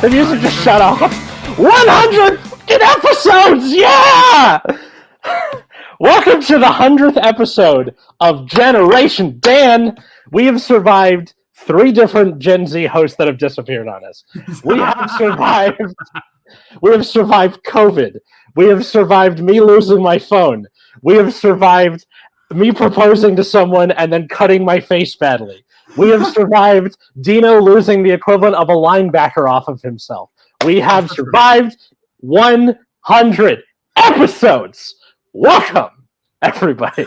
The music just shut off. 100 episodes! Yeah! Welcome to the 100th episode of Generation Dan. We have survived 3 different Gen Z hosts that have disappeared on us. We have survived COVID. We have survived me losing my phone. We have survived me proposing to someone and then cutting my face badly. We have survived Dino losing the equivalent of a linebacker off of himself. We have survived 100 episodes. Welcome, everybody.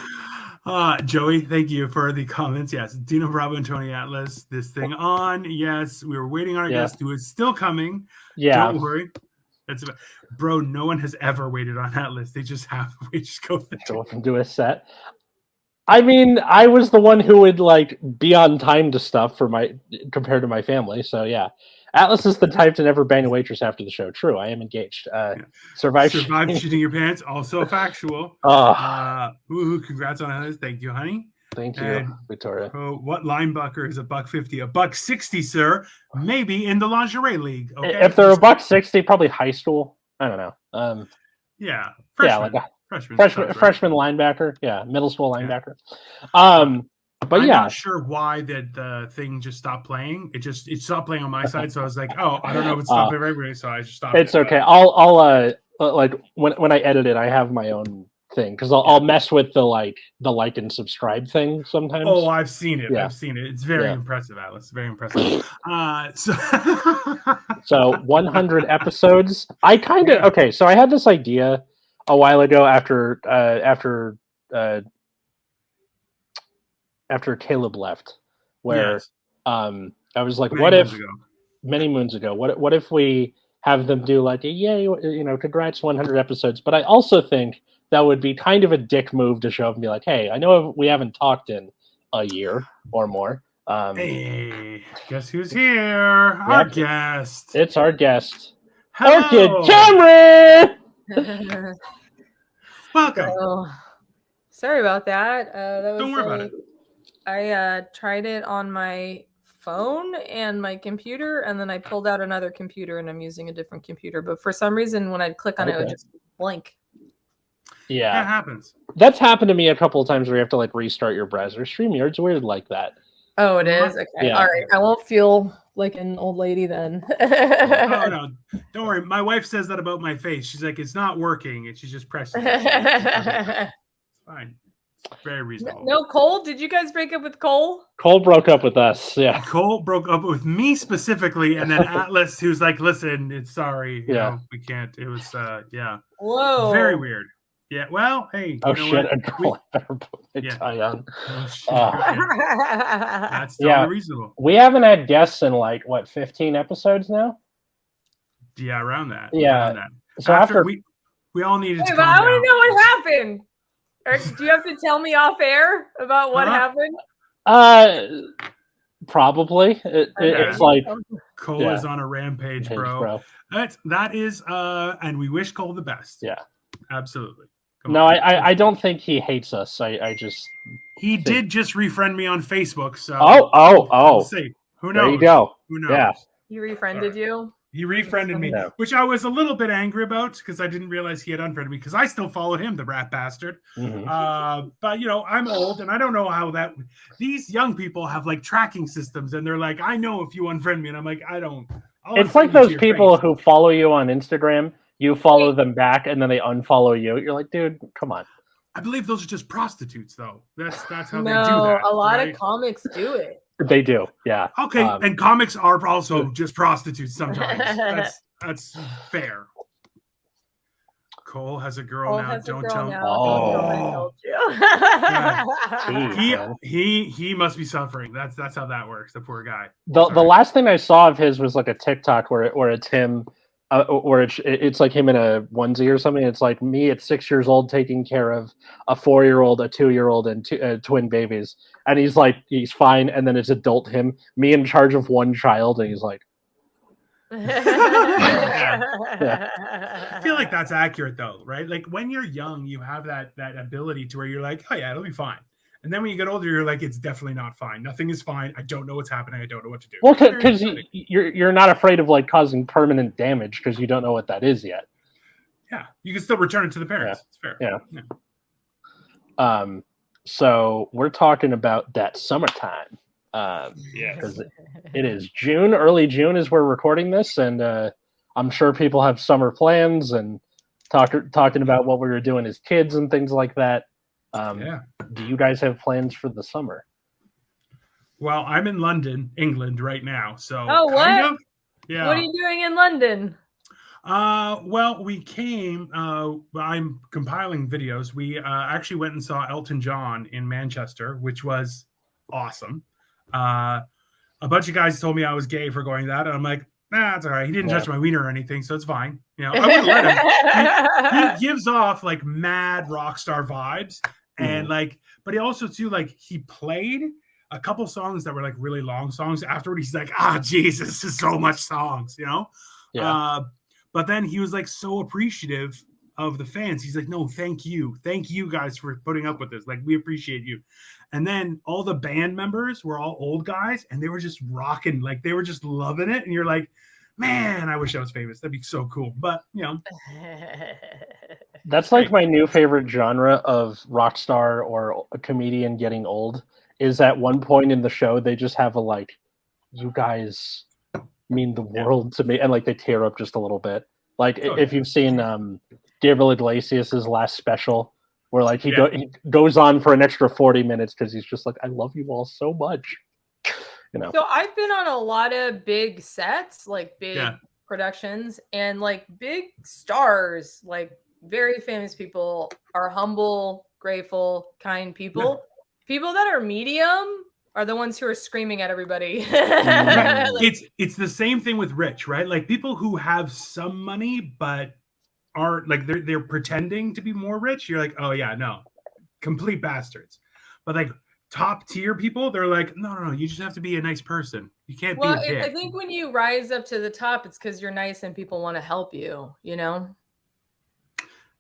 Joey, thank you for the comments. Yes, Dino Bravo and Tony Atlas, this thing on. Yes, we were waiting on our guest who is still coming. Yeah. Don't worry. Bro, no one has ever waited on Atlas. They just go do a set. I mean, I was the one who would be on time to stuff compared to my family. So yeah, Atlas is the type to never bang a waitress after the show. True, I am engaged. Survived shitting your pants. Also factual. Congrats on Atlas. Thank you, honey. Thank you, Victoria. What linebacker is $150? $160, sir. Maybe in the lingerie league. Okay? If they're $160, probably high school. I don't know. Freshman. Yeah, freshman linebacker. Yeah, middle school linebacker. I'm not sure why the thing just stopped playing. It stopped playing on my side, so I was like, oh, I don't know if it's stopped playing everybody, so I just stopped. It's okay. I'll when I edit it, I have my own thing because I'll mess with the like and subscribe thing sometimes. Oh, I've seen it. Yeah. I've seen it. It's very impressive, Atlas. Very impressive. So 100 episodes. So I had this idea a while ago after Caleb left, where I was like, many moons ago, what if we have them do like a yay, congrats 100 episodes? But I also think that would be kind of a dick move to show up and be like, hey, I know we haven't talked in a year or more. Hey, guess who's here? Our guest. It's our guest. Hello. Orchid Cameron! Welcome. Sorry about that. Don't worry about it. I tried it on my phone and my computer, and then I pulled out another computer, and I'm using a different computer. But for some reason, when I'd click on it, it would just blank. Yeah, that happens. That's happened to me a couple of times where you have to restart your browser. StreamYard's weird like that. Oh, it is? Okay. Yeah. All right. I won't feel like an old lady then. No. Don't worry. My wife says that about my face. She's like, it's not working. And she's just pressing it. It's fine. It's very reasonable. No, Cole? Did you guys break up with Cole? Cole broke up with us. Yeah. Cole broke up with me specifically. And then Atlas, who's like, listen, it's sorry. You know, we can't. It was, Whoa. Very weird. Yeah, well, hey. Oh, shit. I better put my tie on. Oh, shit. That's totally reasonable. We haven't had guests in 15 episodes now? Yeah, around that. Yeah. Around that. So after we all needed to but I want to know what happened. Do you have to tell me off air about what happened? Probably. It's like Cole is on a rampage, bro. That is and we wish Cole the best. Yeah. Absolutely. I don't think he hates us. He did just refriend me on Facebook, so we'll see. Who knows? There you go. Who knows? Yeah. He refriended you? He refriended me, which I was a little bit angry about because I didn't realize he had unfriended me because I still followed him, the rat bastard. Mm-hmm. But I'm old and I don't know how these young people have tracking systems and they're like, I know if you unfriend me, and I'm like, I don't. It's like those people who follow you on Instagram. You follow them back, and then they unfollow you. You're like, dude, come on. I believe those are just prostitutes, though. That's how they do that. No, a lot of comics do it. They do, yeah. Okay, and comics are also just prostitutes sometimes. That's fair. Cole has a girl now. Don't tell me. Oh. He must be suffering. That's how that works. The poor guy. The last thing I saw of his was a TikTok where it's him. Or it's like him in a onesie or something. It's like me at 6 years old taking care of a 4-year-old, a 2-year-old, and twin babies, and he's fine. And then it's adult him, me in charge of one child, and he's like, I feel like that's accurate though, right? Like when you're young, you have that ability to where you're like, oh yeah, it'll be fine. And then when you get older, you're like, it's definitely not fine. Nothing is fine. I don't know what's happening. I don't know what to do. Well, because you're not afraid of like causing permanent damage because you don't know what that is yet. Yeah, you can still return it to the parents. It's fair. Yeah. So we're talking about that summertime. Because it is June, early June is we're recording this, and I'm sure people have summer plans and talking about what we were doing as kids and things like that. Do you guys have plans for the summer? Well, I'm in London, England right now. So what? Yeah. What are you doing in London? Well, we came. I'm compiling videos. We actually went and saw Elton John in Manchester, which was awesome. A bunch of guys told me I was gay for going that, and I'm like, nah, it's all right. He didn't touch my wiener or anything, so it's fine. I wouldn't let him. He gives off like mad rock star vibes, and but he also too he played a couple songs that were like really long songs. Afterward, he's like, Jesus, this is so much songs, Yeah. But then he was like so appreciative of the fans. He's like, no, thank you guys for putting up with this. Like, we appreciate you. And then all the band members were all old guys, and they were just rocking, like they were just loving it. And you're like, man, I wish I was famous. That'd be so cool. But that's like my new favorite genre of rock star or a comedian getting old. Is at one point in the show they just have a like, you guys mean the world to me, and like they tear up just a little bit. Like if you've seen Gabriel Iglesias' last special, where like he goes on for an extra 40 minutes because he's just like, I love you all so much. So I've been on a lot of big sets, like big productions, and like big stars, like very famous people are humble, grateful, kind people. People that are medium are the ones who are screaming at everybody. It's the same thing with rich, right? Like people who have some money but aren't like they're pretending to be more rich. You're like, oh yeah, no, complete bastards. But like top tier people, they're like, no, you just have to be a nice person. You can't be a dick. I think when you rise up to the top, it's because you're nice and people want to help you.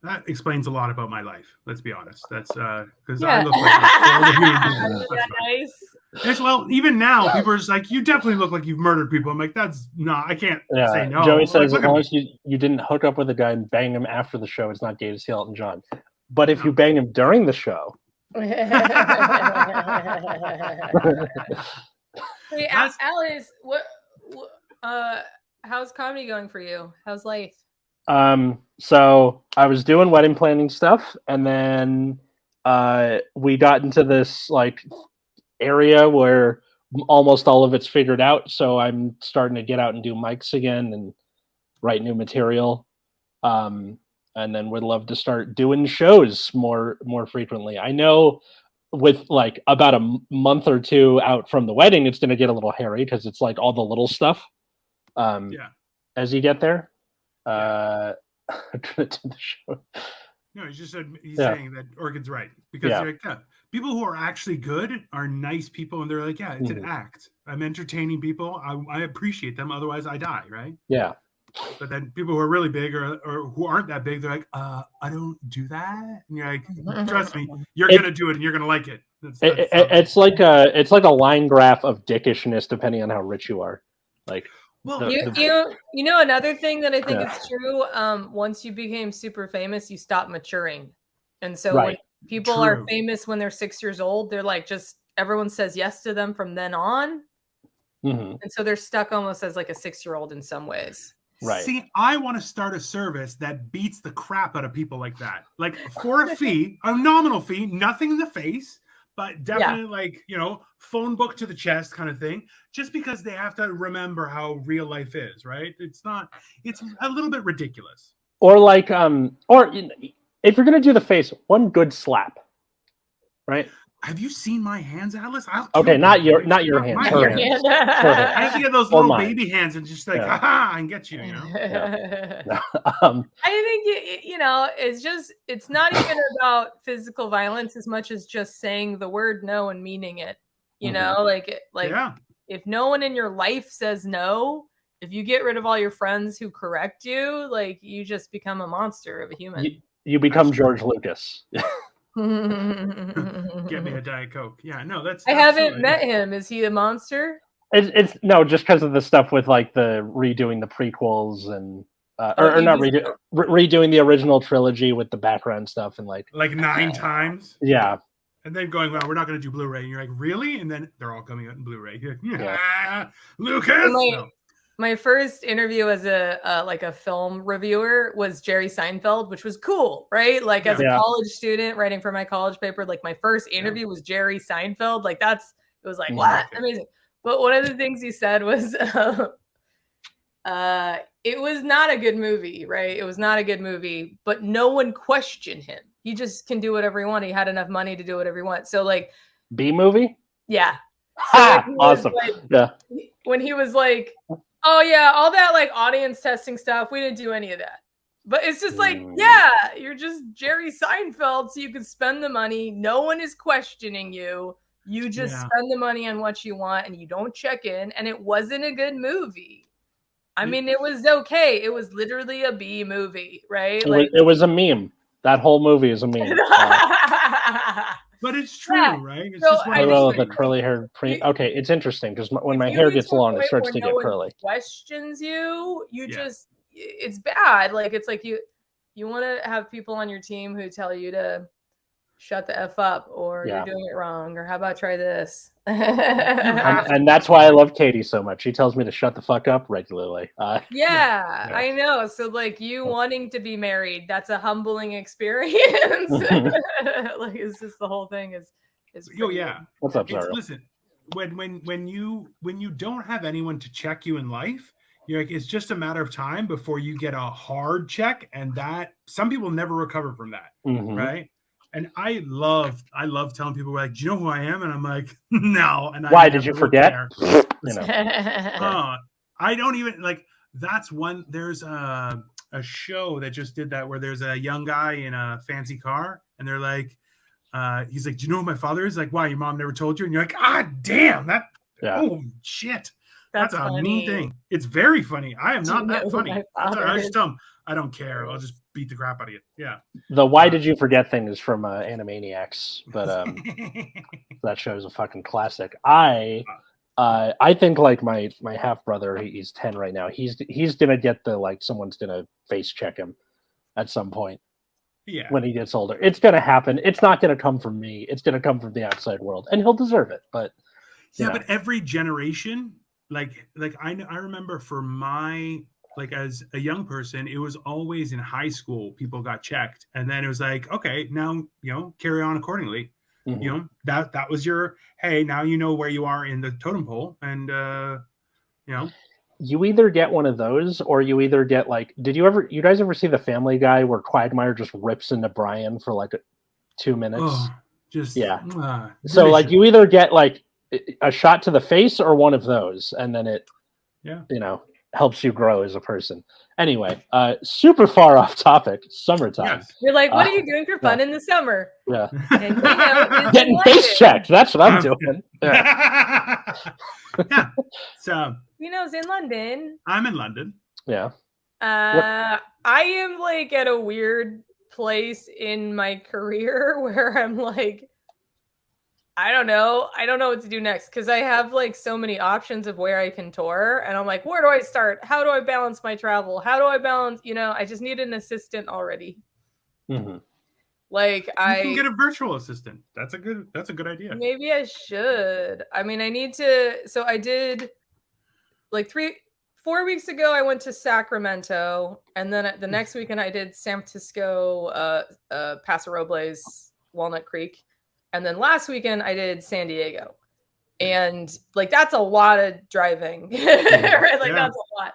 That explains a lot about my life. Let's be honest. That's because I look like nice. Well, even now, people are just like, you definitely look like you've murdered people. I'm like, that's not. I can't say no. Joey says as long as you didn't hook up with a guy and bang him after the show, it's not gay to see Elton John. But if you bang him during the show, hey, Alice, how's comedy going for you? How's life? So I was doing wedding planning stuff, and then we got into this like area where almost all of it's figured out. So I'm starting to get out and do mics again and write new material. And then would love to start doing shows more frequently. I know with like about a month or two out from the wedding, it's going to get a little hairy because it's like all the little stuff. As you get there. To the show. No, he's saying that Orchid's right because people who are actually good are nice people, and they're like, it's an act. I'm entertaining people. I appreciate them. Otherwise, I die, right? Yeah. But then people who are really big or who aren't that big, they're like, I don't do that. And you're like, trust me, you're gonna do it, and you're gonna like it. It's like a line graph of dickishness, depending on how rich you are. Like. Well, you know another thing that I think is true. Once you became super famous, you stop maturing, and so when people are famous when they're 6 years old, they're like everyone says yes to them from then on, and so they're stuck almost as like a 6-year-old in some ways. Right. See, I want to start a service that beats the crap out of people like that, like for a fee, a nominal fee, nothing in the face. But definitely phone book to the chest kind of thing, just because they have to remember how real life is, right? It's a little bit ridiculous. Or like, or if you're going to do the face, one good slap, right? Have you seen my hands, Atlas? Okay, not your hands. Her hands. I have to get those little baby hands and just like, ha, and get you, I think it's not even about physical violence as much as just saying the word no and meaning it. If no one in your life says no, if you get rid of all your friends who correct you, like you just become a monster of a human. You become George Lucas. Get me a Diet Coke. Yeah, no, that's. I haven't met him. Is he a monster? It's no, just because of the stuff with like the redoing the prequels and or not redoing the original trilogy with the background stuff and like 9 times. Yeah. And then going, well, we're not going to do Blu-ray. And you're like, really? And then they're all coming out in Blu-ray. Like, Lucas. My first interview as a film reviewer was Jerry Seinfeld, which was cool, right? Like as a college student writing for my college paper, like my first interview was Jerry Seinfeld. Like it was like, what? Amazing. But one of the things he said was, it was not a good movie, right? It was not a good movie, but no one questioned him. He just can do whatever he wanted. He had enough money to do whatever he wants. So like B movie? Yeah. So awesome. When he was like, oh yeah, all that like audience testing stuff, we didn't do any of that. But it's just like, yeah, you're just Jerry Seinfeld, so you can spend the money. No one is questioning you. You just spend the money on what you want and you don't check in. And it wasn't a good movie. I mean, it was okay. It was literally a B movie, right? It was a meme. That whole movie is a meme. But it's true, right? It's just the curly hair. Okay, it's interesting because when my hair gets long, it starts to get curly. Questions you, just it's bad. Like it's like you want to have people on your team who tell you to shut the F up or you're doing it wrong or how about try this. and that's why I love Katie so much. She tells me to shut the fuck up regularly. I know. So like you wanting to be married, that's a humbling experience. Like it's just the whole thing is What's up, Zara? Listen, when you don't have anyone to check you in life, you're like, it's just a matter of time before you get a hard check, and that some people never recover from that, right? And I love telling people like, do you know who I am? And I'm like, no. And why did you forget? I don't even like. That's one. There's a show that just did that where there's a young guy in a fancy car, and they're like, he's like, do you know who my father is? Like, why? Your mom never told you? And you're like, damn that. Yeah. Oh shit. That's a mean thing. It's very funny. I am not that funny. I just tell him I don't care. I'll just beat the crap out of you. Yeah. The why did you forget thing is from Animaniacs, but that show is a fucking classic. I think like my half brother, he's 10 right now. He's gonna get the like someone's gonna face check him at some point. Yeah. When he gets older, it's gonna happen. It's not gonna come from me. It's gonna come from the outside world, and he'll deserve it. But but every generation. Like I remember for my like as a young person, it was always in high school people got checked, and then it was like, okay, now carry on accordingly. That was your now you know where you are in the totem pole, and you either get one of those or you either get like, you guys ever see the Family Guy where Quagmire just rips into Brian for like 2 minutes? So like you either get like a shot to the face or one of those, and then it helps you grow as a person. Anyway, super far off topic. Summertime. You're like, what are you doing for fun in the summer? Yeah. And, getting face checked. That's what I'm doing. So Dino's in London. I'm in London. Yeah. I am like at a weird place in my career where I'm like, I don't know what to do next because I have like so many options of where I can tour, and I'm like, where do I start? How do I balance my travel? How do I balance? I just need an assistant already. Like you can get a virtual assistant. That's a good idea. Maybe I should. I mean, I need to. So I did like 4 weeks ago. I went to Sacramento, and then the next weekend I did San Francisco, Paso Robles, Walnut Creek. And then last weekend I did San Diego, and like that's a lot of driving, right? Like that's a lot.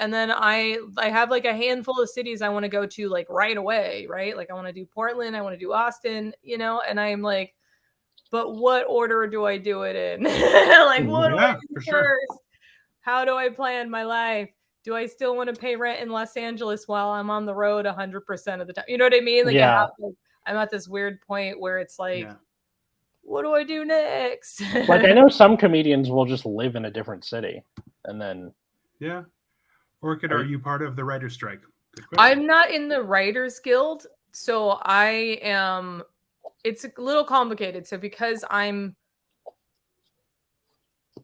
And then I have like a handful of cities I want to go to like right away, right? Like I want to do Portland, I want to do Austin, and I'm like, but what order do I do it in? Like what do I do first? How do I plan my life? Do I still want to pay rent in Los Angeles while I'm on the road 100% of the time? You know what I mean? Like I'm at this weird point where it's like, what do I do next? Like I know some comedians will just live in a different city and then. Yeah. Orchid, are you part of the writer's strike? I'm not in the Writers Guild. So I am it's a little complicated. So because I'm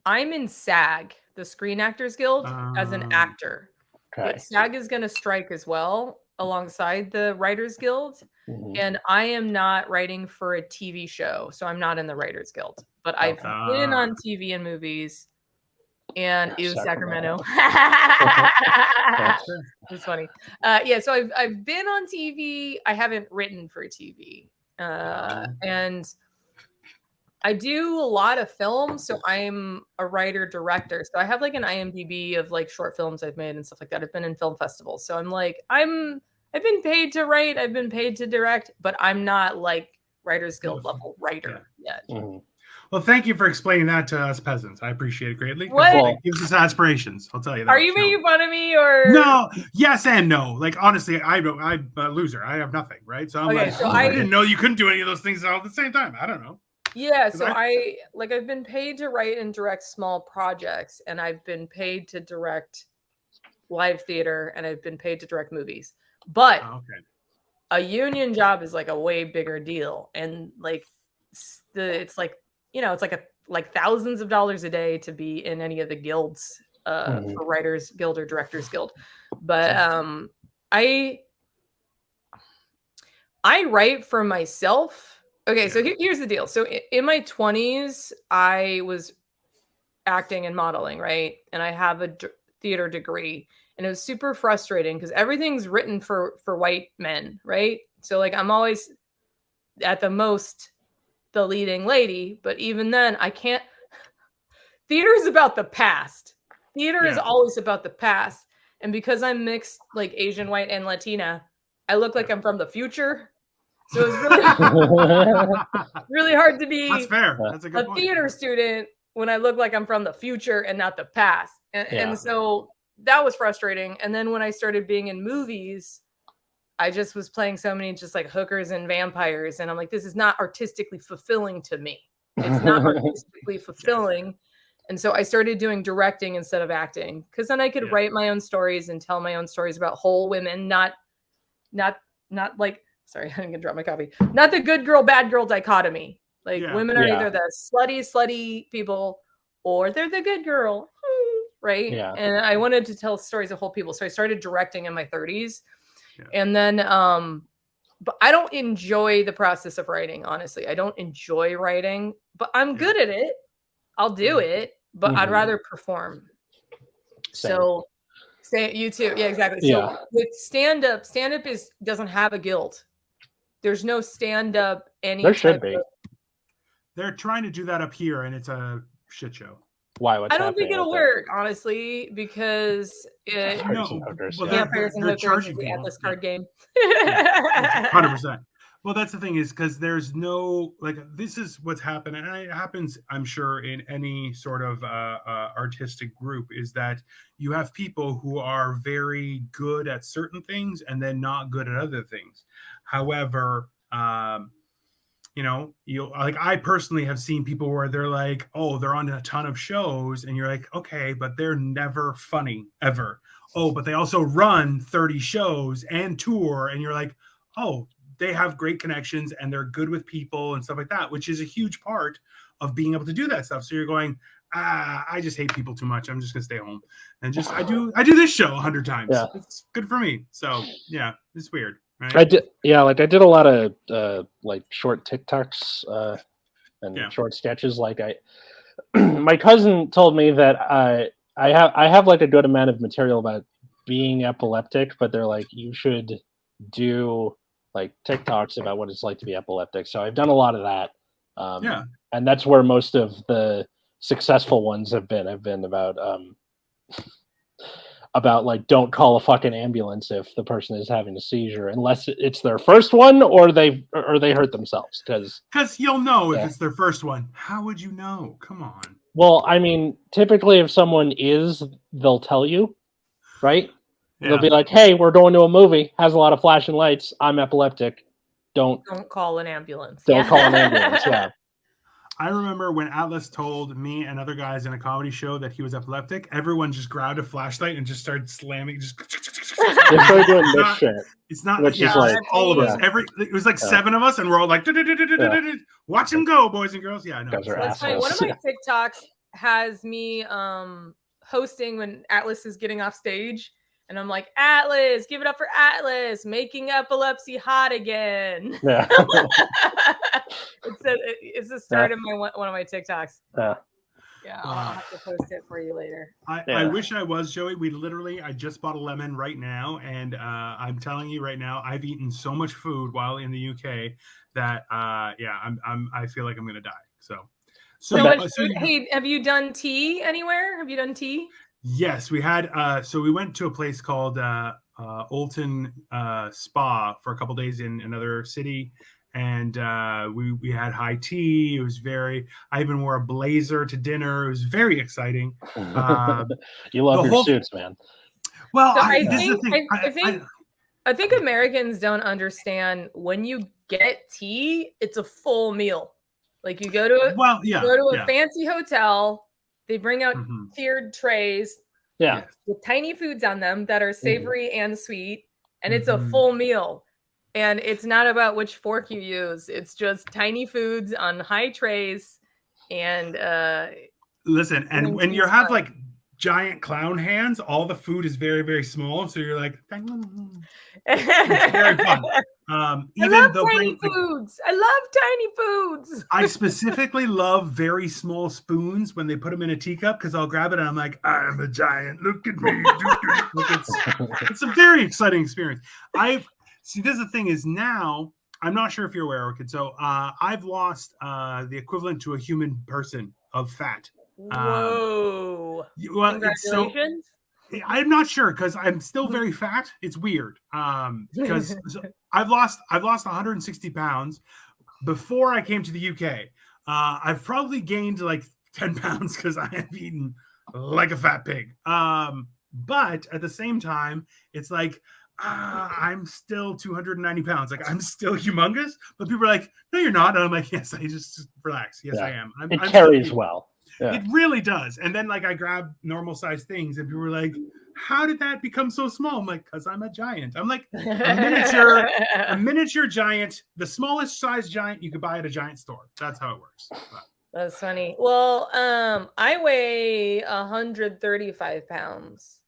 in SAG, the Screen Actors Guild, as an actor. Okay. But SAG is going to strike as well alongside the Writers Guild. Mhm. And I am not writing for a TV show, so I'm not in the Writers Guild. But I've been on TV and movies, and it was Sacramento. It's funny. Yeah, so I've been on TV. I haven't written for TV. And I do a lot of films, so I'm a writer director. So I have like an IMDb of like short films I've made and stuff like that. I've been in film festivals, so I've been paid to write, I've been paid to direct, but I'm not like Writers Guild level writer yet. Mm-hmm. Well, thank you for explaining that to us peasants. I appreciate it greatly. What? It gives us aspirations. I'll tell you that. Are you making fun of me or no? Yes and no. Like honestly, I'm a loser. I have nothing, right? So I'm like, so I didn't know you couldn't do any of those things all at the same time. I don't know. Yeah, so I've been paid to write and direct small projects, and I've been paid to direct live theater, and I've been paid to direct movies. But a union job is like a way bigger deal, and like it's like, you know, it's like thousands of dollars a day to be in any of the guilds for Writers Guild or Directors Guild. But I write for myself. Okay, so here's the deal. So in my 20s, I was acting and modeling, right? And I have a theater degree, and it was super frustrating because everything's written for white men, right? So like I'm always at the most the leading lady, but even then I can't. Theater is about the past. Theater is always about the past, and because I'm mixed, like Asian, white, and Latina, I look like I'm from the future. So it's really hard to be That's fair. That's a theater student when I look like I'm from the future and not the past. And so that was frustrating. And then when I started being in movies, I just was playing so many just like hookers and vampires. And I'm like, this is not artistically fulfilling to me. It's not artistically fulfilling. And so I started doing directing instead of acting, because then I could write my own stories and tell my own stories about whole women, not like, sorry, I'm gonna drop my coffee. Not the good girl, bad girl dichotomy. Like women are either the slutty people or they're the good girl, right? Yeah. And I wanted to tell stories of whole people, so I started directing in my 30s, and then but I don't enjoy the process of writing. Honestly, I don't enjoy writing, but I'm good at it. I'll do it, but I'd rather perform. Same. So, say you too, yeah, exactly. So with stand-up doesn't have a guild. There's no stand-up. There should be. They're trying to do that up here, and it's a shit show. Why? I don't think it'll work, honestly, because vampires and hookers is the Atlas card game. 100%. Well, that's the thing, is because there's no, like, this is what's happened, and it happens, I'm sure, in any sort of artistic group, is that you have people who are very good at certain things and then not good at other things. However, you know, like, I personally have seen people where they're like, oh, they're on a ton of shows, and you're like, okay, but they're never funny ever. Oh, but they also run 30 shows and tour, and you're like, oh, they have great connections and they're good with people and stuff like that, which is a huge part of being able to do that stuff. So you're going, I just hate people too much. I'm just gonna stay home and just I do this show 100 times. Yeah. It's good for me. So yeah, it's weird. Right? I did a lot of like short TikToks and short sketches. Like my cousin told me that I have like a good amount of material about being epileptic, but they're like, you should do like TikToks about what it's like to be epileptic. So I've done a lot of that. And that's where most of the successful ones have been. I've been about like, don't call a fucking ambulance if the person is having a seizure, unless it's their first one or they hurt themselves. Because you'll know if it's their first one. How would you know? Come on. Well, I mean, typically if someone is, they'll tell you, right? Yeah. They'll be like, hey, we're going to a movie, has a lot of flashing lights. I'm epileptic. Don't call an ambulance. Don't call an ambulance, yeah. I remember when Atlas told me and other guys in a comedy show that he was epileptic, everyone just grabbed a flashlight and just started slamming. Just They started doing this shit. It's not. Which yeah, is like all of us. It was like 7 of us, and we're all like, watch him go, boys and girls. Yeah, I know. That's funny. One of my TikToks has me hosting when Atlas is getting off stage. And I'm like, Atlas, give it up for Atlas, making epilepsy hot again. Yeah. it's the start of one of my TikToks. Yeah, I'll have to post it for you later. I wish I was, Joey. I just bought a lemon right now, and I'm telling you right now, I've eaten so much food while in the UK that I feel like I'm gonna die. So hey, have you done tea anywhere? Have you done tea? Yes, we had. So we went to a place called Olton Spa for a couple days in another city, and we had high tea. It was I even wore a blazer to dinner. It was very exciting. You love your suits, man. Well, so I think Americans don't understand when you get tea, it's a full meal. Like you go to a fancy hotel. They bring out tiered trays with tiny foods on them that are savory and sweet, and it's a full meal. And it's not about which fork you use. It's just tiny foods on high trays. And listen, and when you have like giant clown hands, all the food is very, very small. So you're like, it's very fun. I love tiny foods. I specifically love very small spoons when they put them in a teacup because I'll grab it and I'm like, I'm a giant. Look at me. It's a very exciting experience. This is the thing is now, I'm not sure if you're aware, Orchid. So I've lost the equivalent to a human person of fat. Whoa. Well, congratulations. I'm not sure because I'm still very fat. It's weird because I've lost 160 pounds before I came to the UK. I've probably gained like 10 pounds because I have eaten like a fat pig. But at the same time, it's like I'm still 290 pounds. Like I'm still humongous. But people are like, no, you're not. And I'm like, yes, I just relax. Yes, I am. It carries well. Yeah. It really does. And then like I grab normal size things and people were like, how did that become so small? I'm like, because I'm a giant. I'm like a miniature giant, the smallest size giant you could buy at a giant store. That's how it works. But. That's funny. Well, I weigh 135 pounds.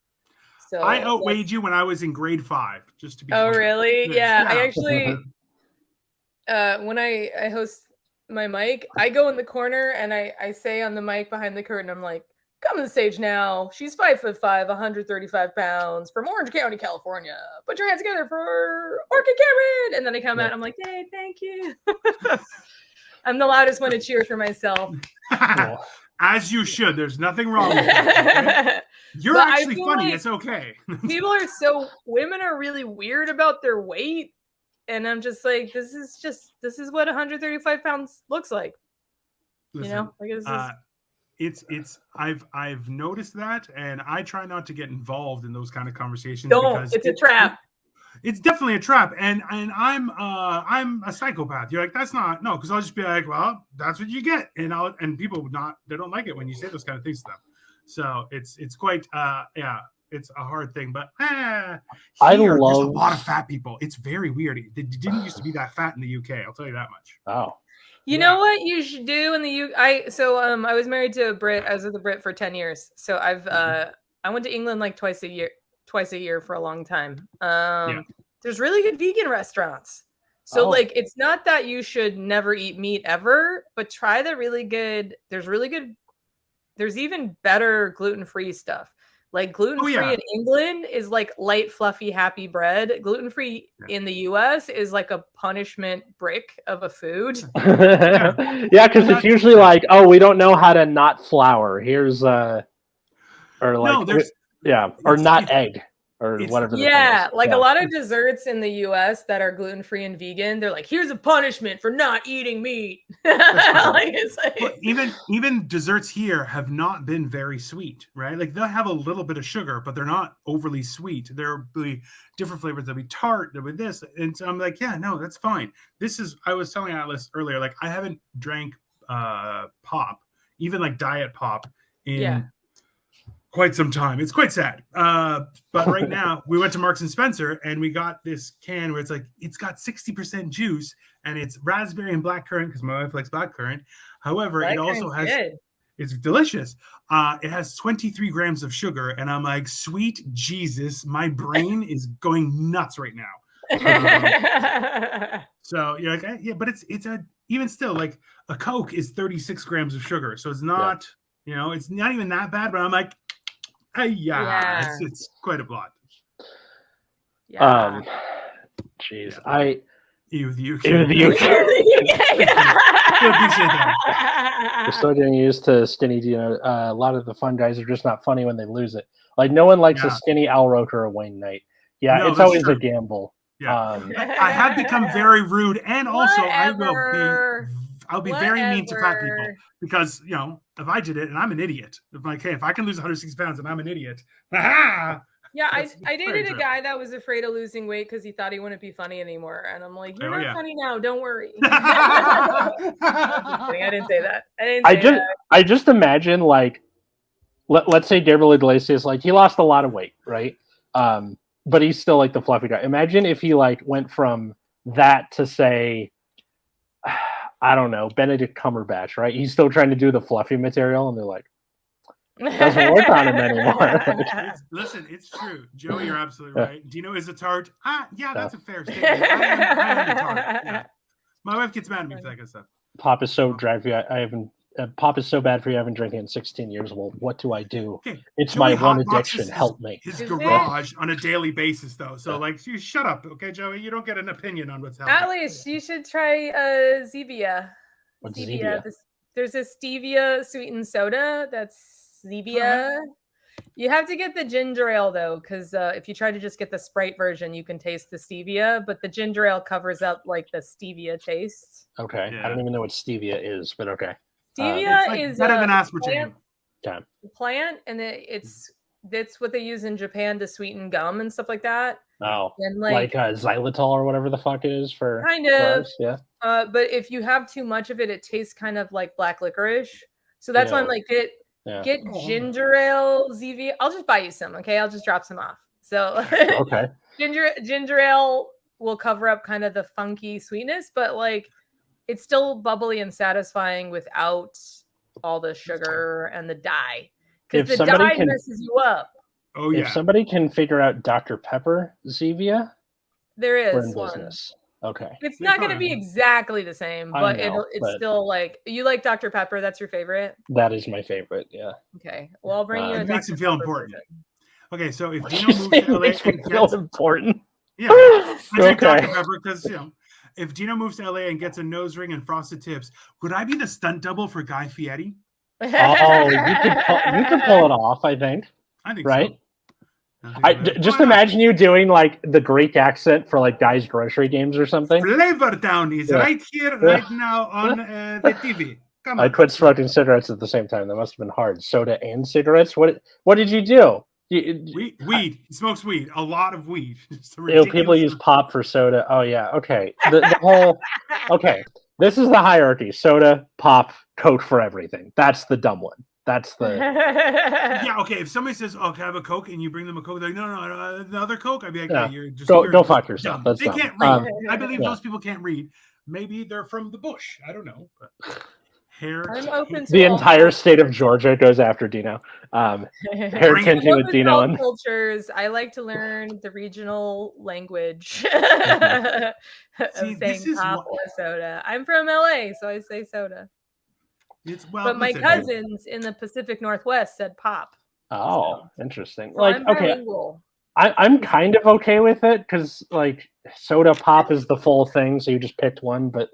So I outweighed you when I was in grade 5, just to be clear. Really? Yeah. I actually when I host my mic, I go in the corner and I say on the mic behind the curtain, I'm like, come to the stage now. She's 5'5", 135 pounds from Orange County, California. Put your hands together for Orchid Cameron. And then I come out, I'm like, hey, thank you. I'm the loudest one to cheer for myself. As you should. There's nothing wrong with that. Okay? You're actually funny. Like it's okay. Women are really weird about their weight. And I'm just like, this is what 135 pounds looks like. Listen, you know, like I've noticed that, and I try not to get involved in those kind of conversations. Because it's a trap. It's definitely a trap, and I'm a psychopath. You're like, that's not because I'll just be like, well, that's what you get, and people they don't like it when you say those kind of things to them. So it's quite it's a hard thing, but there's a lot of fat people. It's very weird. They didn't used to be that fat in the UK. I'll tell you that much. Oh, you know what you should do in the UK? I was married to a Brit. I was with a Brit for 10 years. So I went to England like twice a year for a long time. There's really good vegan restaurants. So like, it's not that you should never eat meat ever, but try the really good. There's even better gluten-free stuff. Like gluten-free in England is like light, fluffy, happy bread. Gluten-free in the US is like a punishment brick of a food. Because it's usually like, oh, we don't know how to not flour. Here's or not egg or whatever. Yeah, like a lot of desserts in the US that are gluten-free and vegan, they're like, here's a punishment for not eating meat. Even desserts here have not been very sweet, right? Like they'll have a little bit of sugar, but they're not overly sweet. There'll be different flavors. There'll be tart, there'll be this. And so I'm like, yeah, no, that's fine. I was telling Atlas earlier, like I haven't drank pop, even like diet pop in quite some time. It's quite sad. But right now, we went to Marks and Spencer and we got this can where it's got 60% juice and it's raspberry and blackcurrant because my wife likes blackcurrant. However, it also has. Good. It's delicious. It has 23 grams of sugar, and I'm like, sweet Jesus, my brain is going nuts right now. So you're like, yeah, but it's even still like a Coke is 36 grams of sugar, so it's not, it's not even that bad. But I'm like, it's quite a lot. Yeah. Jeez, yeah. You. We're still getting used to skinny Dino. A lot of the fun guys are just not funny when they lose it. Like no one likes a skinny Al Roker or Wayne Knight. Yeah, no, it's always a gamble. Yeah. I have become very rude, and also I'll be very mean to fat people because if I did it and I'm an idiot, if I can lose 160 pounds and I'm an idiot, yeah, I dated a guy that was afraid of losing weight because he thought he wouldn't be funny anymore, and I'm like, you're not funny now. Don't worry. I didn't say that. I just imagine let's say Gabriel Iglesias, he lost a lot of weight, right? But he's still the fluffy guy. Imagine if he went from that to say, I don't know, Benedict Cumberbatch, right? He's still trying to do the fluffy material, and they're like, doesn't work on him anymore. Listen, it's true. Joey, you're absolutely right. Dino is a tart. That's a fair statement. I am a tart. Yeah. My wife gets mad at me for that kind of stuff. Pop is so dry for you. I haven't. Pop is so bad for you. I haven't drinking in 16 years. Well, what do I do? Okay. It's Joey, my one addiction. Help me. His garage on a daily basis, though. So, you shut up, okay, Joey? You don't get an opinion on what's happening. At least you should try Zevia. What's Zevia? There's a stevia sweetened soda that's Zevia. You have to get the ginger ale though, because if you try to just get the Sprite version, you can taste the stevia, but the ginger ale covers up the stevia taste. Okay, I don't even know what stevia is, but okay. Stevia is better than aspartame. Plant, and it's what they use in Japan to sweeten gum and stuff like that. Oh, and xylitol or whatever the fuck it is for kind of drugs, yeah. But if you have too much of it, it tastes kind of like black licorice. So that's why I'm get ginger ale Zevia. I'll just buy you some, okay? I'll just drop some off. So okay, ginger ale will cover up kind of the funky sweetness, but it's still bubbly and satisfying without all the sugar and the dye, because the dye messes you up. Oh yeah. If somebody can figure out Dr. Pepper Zevia, there is we're in one. Business. Okay. It's not going to be exactly the same, but it's still you like Dr. Pepper. That's your favorite? That is my favorite. Yeah. Okay. Well, I'll bring you a it makes Dr. it feel Pepper important. version. Okay. So if Dino moves to LA and gets important. Yeah. I drink Dr. Pepper because, if Dino moves to LA and gets a nose ring and frosted tips, would I be the stunt double for Guy Fieri? Oh, you could pull it off, I think. I think right? So. Just imagine you doing the Greek accent for Guys Grocery Games or something. Flavor Town is right here, right now on the TV. Come on. I quit smoking cigarettes at the same time. That must have been hard. Soda and cigarettes. What did you do? Weed. He smokes weed. A lot of weed. People use pop for soda. Oh yeah. Okay. The whole. Okay. This is the hierarchy: soda, pop, Coke for everything. That's the dumb one. That's the yeah. Okay, if somebody says, "Oh, can I have a Coke?" and you bring them a Coke, they're like, "No, another Coke." I'd be like, yeah. "You're just go fuck yourself." That's they dumb. can't read. I believe those people can't read. Maybe they're from the bush. I don't know. But I'm open to the entire state of Georgia goes after Dino. Hair tinting with Dino and cultures. I like to learn the regional language of saying pop or soda. I'm from LA, so I say soda. But my cousins in the Pacific Northwest said pop. Oh, interesting. So I'm bilingual. I'm kind of okay with it because soda pop is the full thing, so you just picked one. But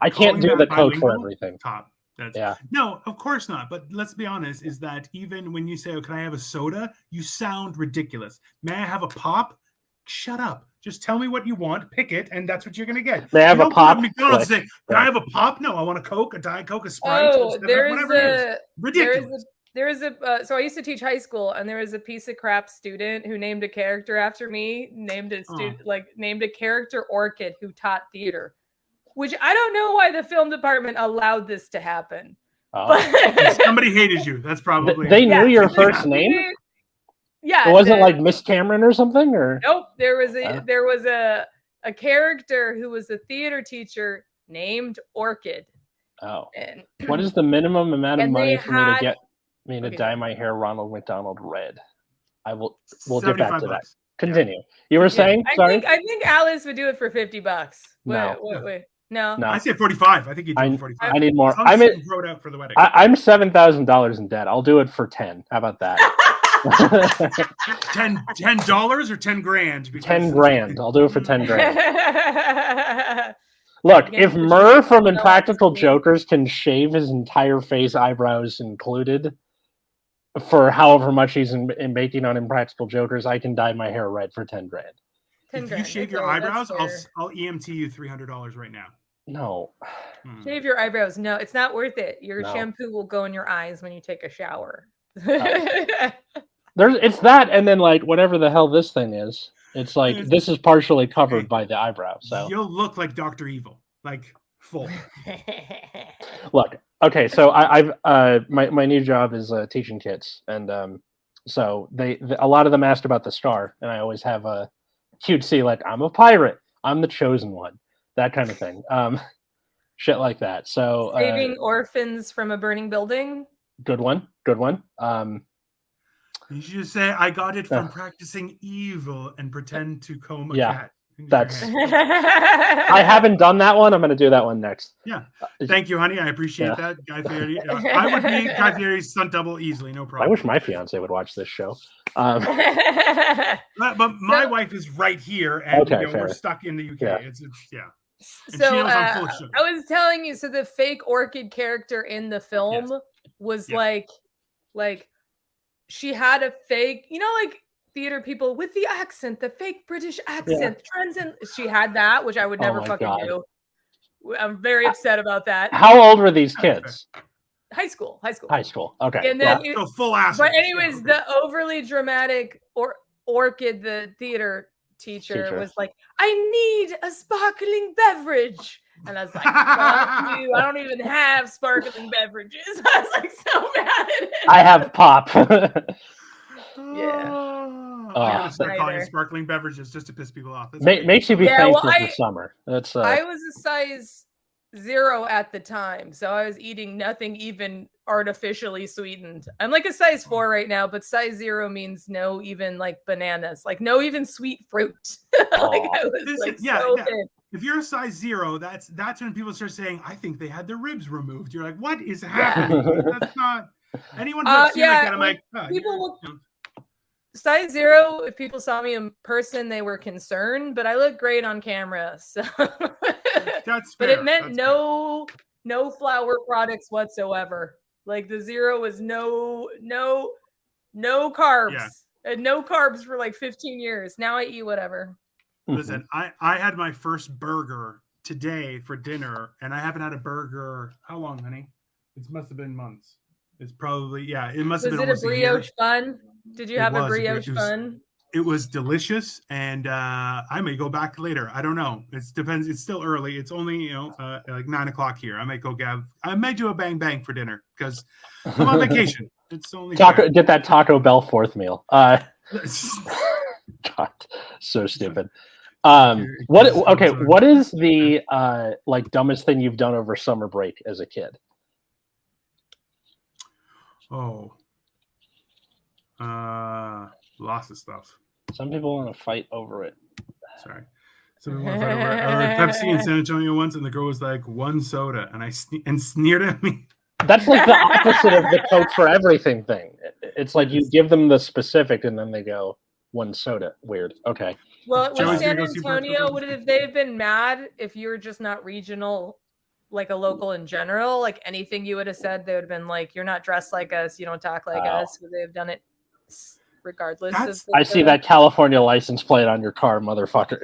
I can't do the Coke for everything. Pop. No, of course not. But let's be honest: is that even when you say, "Oh, can I have a soda?" you sound ridiculous. May I have a pop? Shut up. Just tell me what you want, pick it, and that's what you're going to get. They have a pop. McDonald's say, "Can I have a pop?" No, I want a Coke, a Diet Coke, a Sprite. Oh, ridiculous. So I used to teach high school, and there was a piece of crap student who named a character after me. Named a character Orchid who taught theater, which I don't know why the film department allowed this to happen. Oh. Somebody hated you. That's probably they knew your first name. Yeah, it wasn't like Miss Cameron or something, or nope. There was a character who was a theater teacher named Orchid. Oh, and what is the minimum amount of money for me to get me to dye my hair Ronald McDonald red? We'll get back to that. Continue. You were saying? Sorry. I think Alice would do it for $50. No. Wait. No. I say 45. I think you do 45. I need more. I'm out for the wedding. I'm $7,000 in debt. I'll do it for 10. How about that? $10 or 10 grand? 10 grand. I'll do it for 10 grand. Look, if Murr from Impractical Jokers can shave his entire face, eyebrows included, for however much he's making on Impractical Jokers, I can dye my hair red for 10 grand. If you shave your eyebrows, I'll EMT you $300 right now. No. Shave your eyebrows. No, it's not worth it. Your shampoo will go in your eyes when you take a shower. It's that, and then like whatever the hell this thing is. It's like this is partially covered by the eyebrow. So you'll look like Dr. Evil, like full. Look, okay, so I've my new job is teaching kids, and so a lot of them asked about the star, and I always have a cutesy like I'm a pirate, I'm the chosen one, that kind of thing, shit like that. So saving orphans from a burning building. Good one. You should say I got it from practicing evil and pretend to comb a cat. That's. I haven't done that one. I'm going to do that one next. Yeah. Thank you, honey. I appreciate that, Guy Fieri. I would be Guy Fieri's stunt double easily, no problem. I wish my fiance would watch this show. But my wife is right here, and we're stuck in the UK. Yeah. It's. And so I was telling you, so the fake Orchid character in the film was like she had a fake, like theater people with the accent, the fake British accent, she had that, which I would never fucking do. I'm very upset about that. How old were these kids? High school. Okay. And then full ass. But anyways, the overly dramatic Orchid, the theater teacher was like, I need a sparkling beverage. And I was like, fuck you. I don't even have sparkling beverages. I was like so mad at it. I have pop. I'm start calling sparkling beverages just to piss people off. Makes you be thankful for summer. That's I was a size 0 at the time, so I was eating nothing even artificially sweetened. I'm like a size 4 right now, but size 0 means no even like bananas, like no even sweet fruit. Like I was so thin. If you're a size 0, that's when people start saying, I think they had their ribs removed. You're like, what is happening? That's not anyone who like that. I'm like, people will size 0, if people saw me in person, they were concerned, but I look great on camera. So that's fair. But it meant no flour products whatsoever. Like the 0 was no carbs. Yeah. No carbs for like 15 years. Now I eat whatever. Listen, I had my first burger today for dinner, and I haven't had a burger. How long, honey? It must have been months. It's probably it must have been. Was it a brioche bun? Did you have a brioche bun? It was delicious, and I may go back later. I don't know. It depends. It's still early. It's only like 9:00 here. I may do a bang bang for dinner because I'm on vacation. It's only get that Taco Bell 4th meal. God, so stupid. What is the like dumbest thing you've done over summer break as a kid? Lots of stuff. Some people want to fight over it. Sorry. Some people want to fight over it. I was Pepsi in San Antonio once, and the girl was like, 1 soda, and I sneered at me. That's like the opposite of the Coke for everything thing. It's like you give them the specific, and then they go 1 soda. Weird. Okay. Well, with San Antonio, would they have been mad if you were just not regional, like a local in general? Like anything you would have said, they would have been like, "You're not dressed like us. You don't talk like us." Would they have done it regardless? I see that California license plate on your car, motherfucker.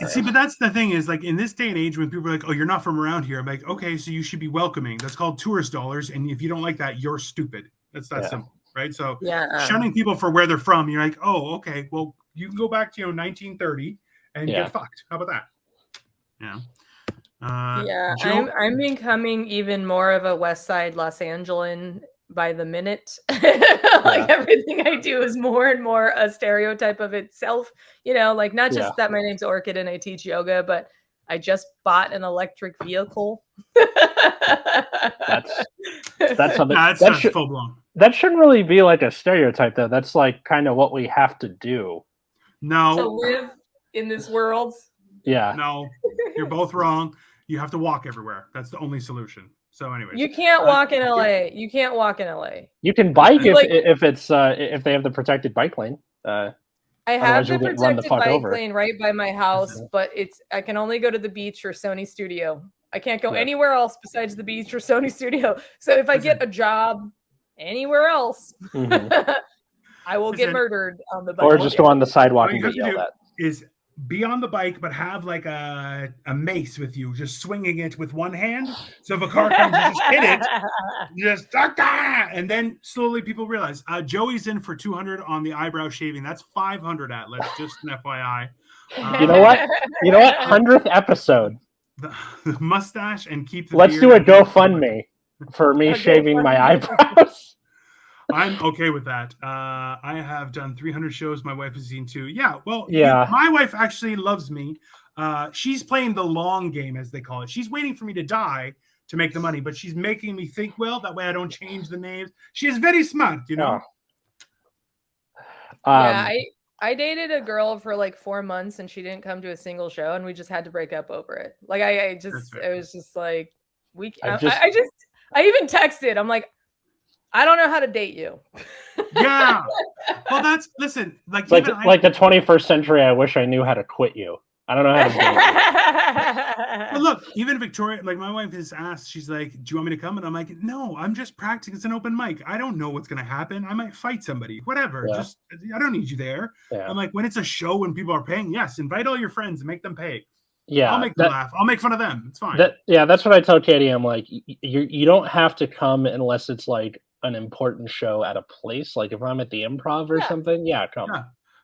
See, but that's the thing is, like in this day and age, when people are like, "Oh, you're not from around here," I'm like, "Okay, so you should be welcoming." That's called tourist dollars, and if you don't like that, you're stupid. That's that simple. Right, so shunning people for where they're from, you're like, oh, okay, well, you can go back to 1930 and get fucked. How about that? Yeah, I'm becoming even more of a West Side Los Angelan by the minute. Like everything I do is more and more a stereotype of itself. You know, like not just that my name's Orchid and I teach yoga, but I just bought an electric vehicle. That's something that's full blown. That shouldn't really be like a stereotype, though. That's like kind of what we have to do. No, to live in this world. Yeah. No, you're both wrong. You have to walk everywhere. That's the only solution. So, anyways, you can't walk in LA. You can't walk in LA. You can bike if it's if they have the protected bike lane. I have the protected bike lane right by my house, but I can only go to the beach or Sony Studio. I can't go anywhere else besides the beach or Sony Studio. So if I get a job anywhere else, I will get murdered on the bike. Or just go on the sidewalk and get yelled at. Is be on the bike, but have like a mace with you, just swinging it with one hand. So if a car comes, you just hit it, just and then slowly people realize Joey's in for 200 on the eyebrow shaving. That's 500 Atlas. Just an FYI. You know what? 100th episode. The mustache and keep the. Let's do a GoFundMe for me shaving my eyebrows. I'm okay with that. I have done 300 shows. My wife has seen 2. Yeah, well, my wife actually loves me. She's playing the long game, as they call it. She's waiting for me to die to make the money, but she's making me think well. That way I don't change the names. She is very smart, you know? Yeah, I dated a girl for like 4 months, and she didn't come to a single show, and we just had to break up over it. Like, it was just like, I even texted. I'm like, I don't know how to date you. Yeah. Well, listen, like the 21st century. I wish I knew how to quit you. I don't know how to date you. Well, look, even Victoria, like my wife has asked, she's like, do you want me to come? And I'm like, no, I'm just practicing. It's an open mic. I don't know what's going to happen. I might fight somebody, whatever. Yeah. I don't need you there. Yeah. I'm like, when it's a show when people are paying, yes, invite all your friends and make them pay. Yeah, I'll make them laugh. I'll make fun of them. It's fine. That's what I tell Katie. I'm like, you don't have to come unless it's like an important show at a place. Like if I'm at the Improv or something, come.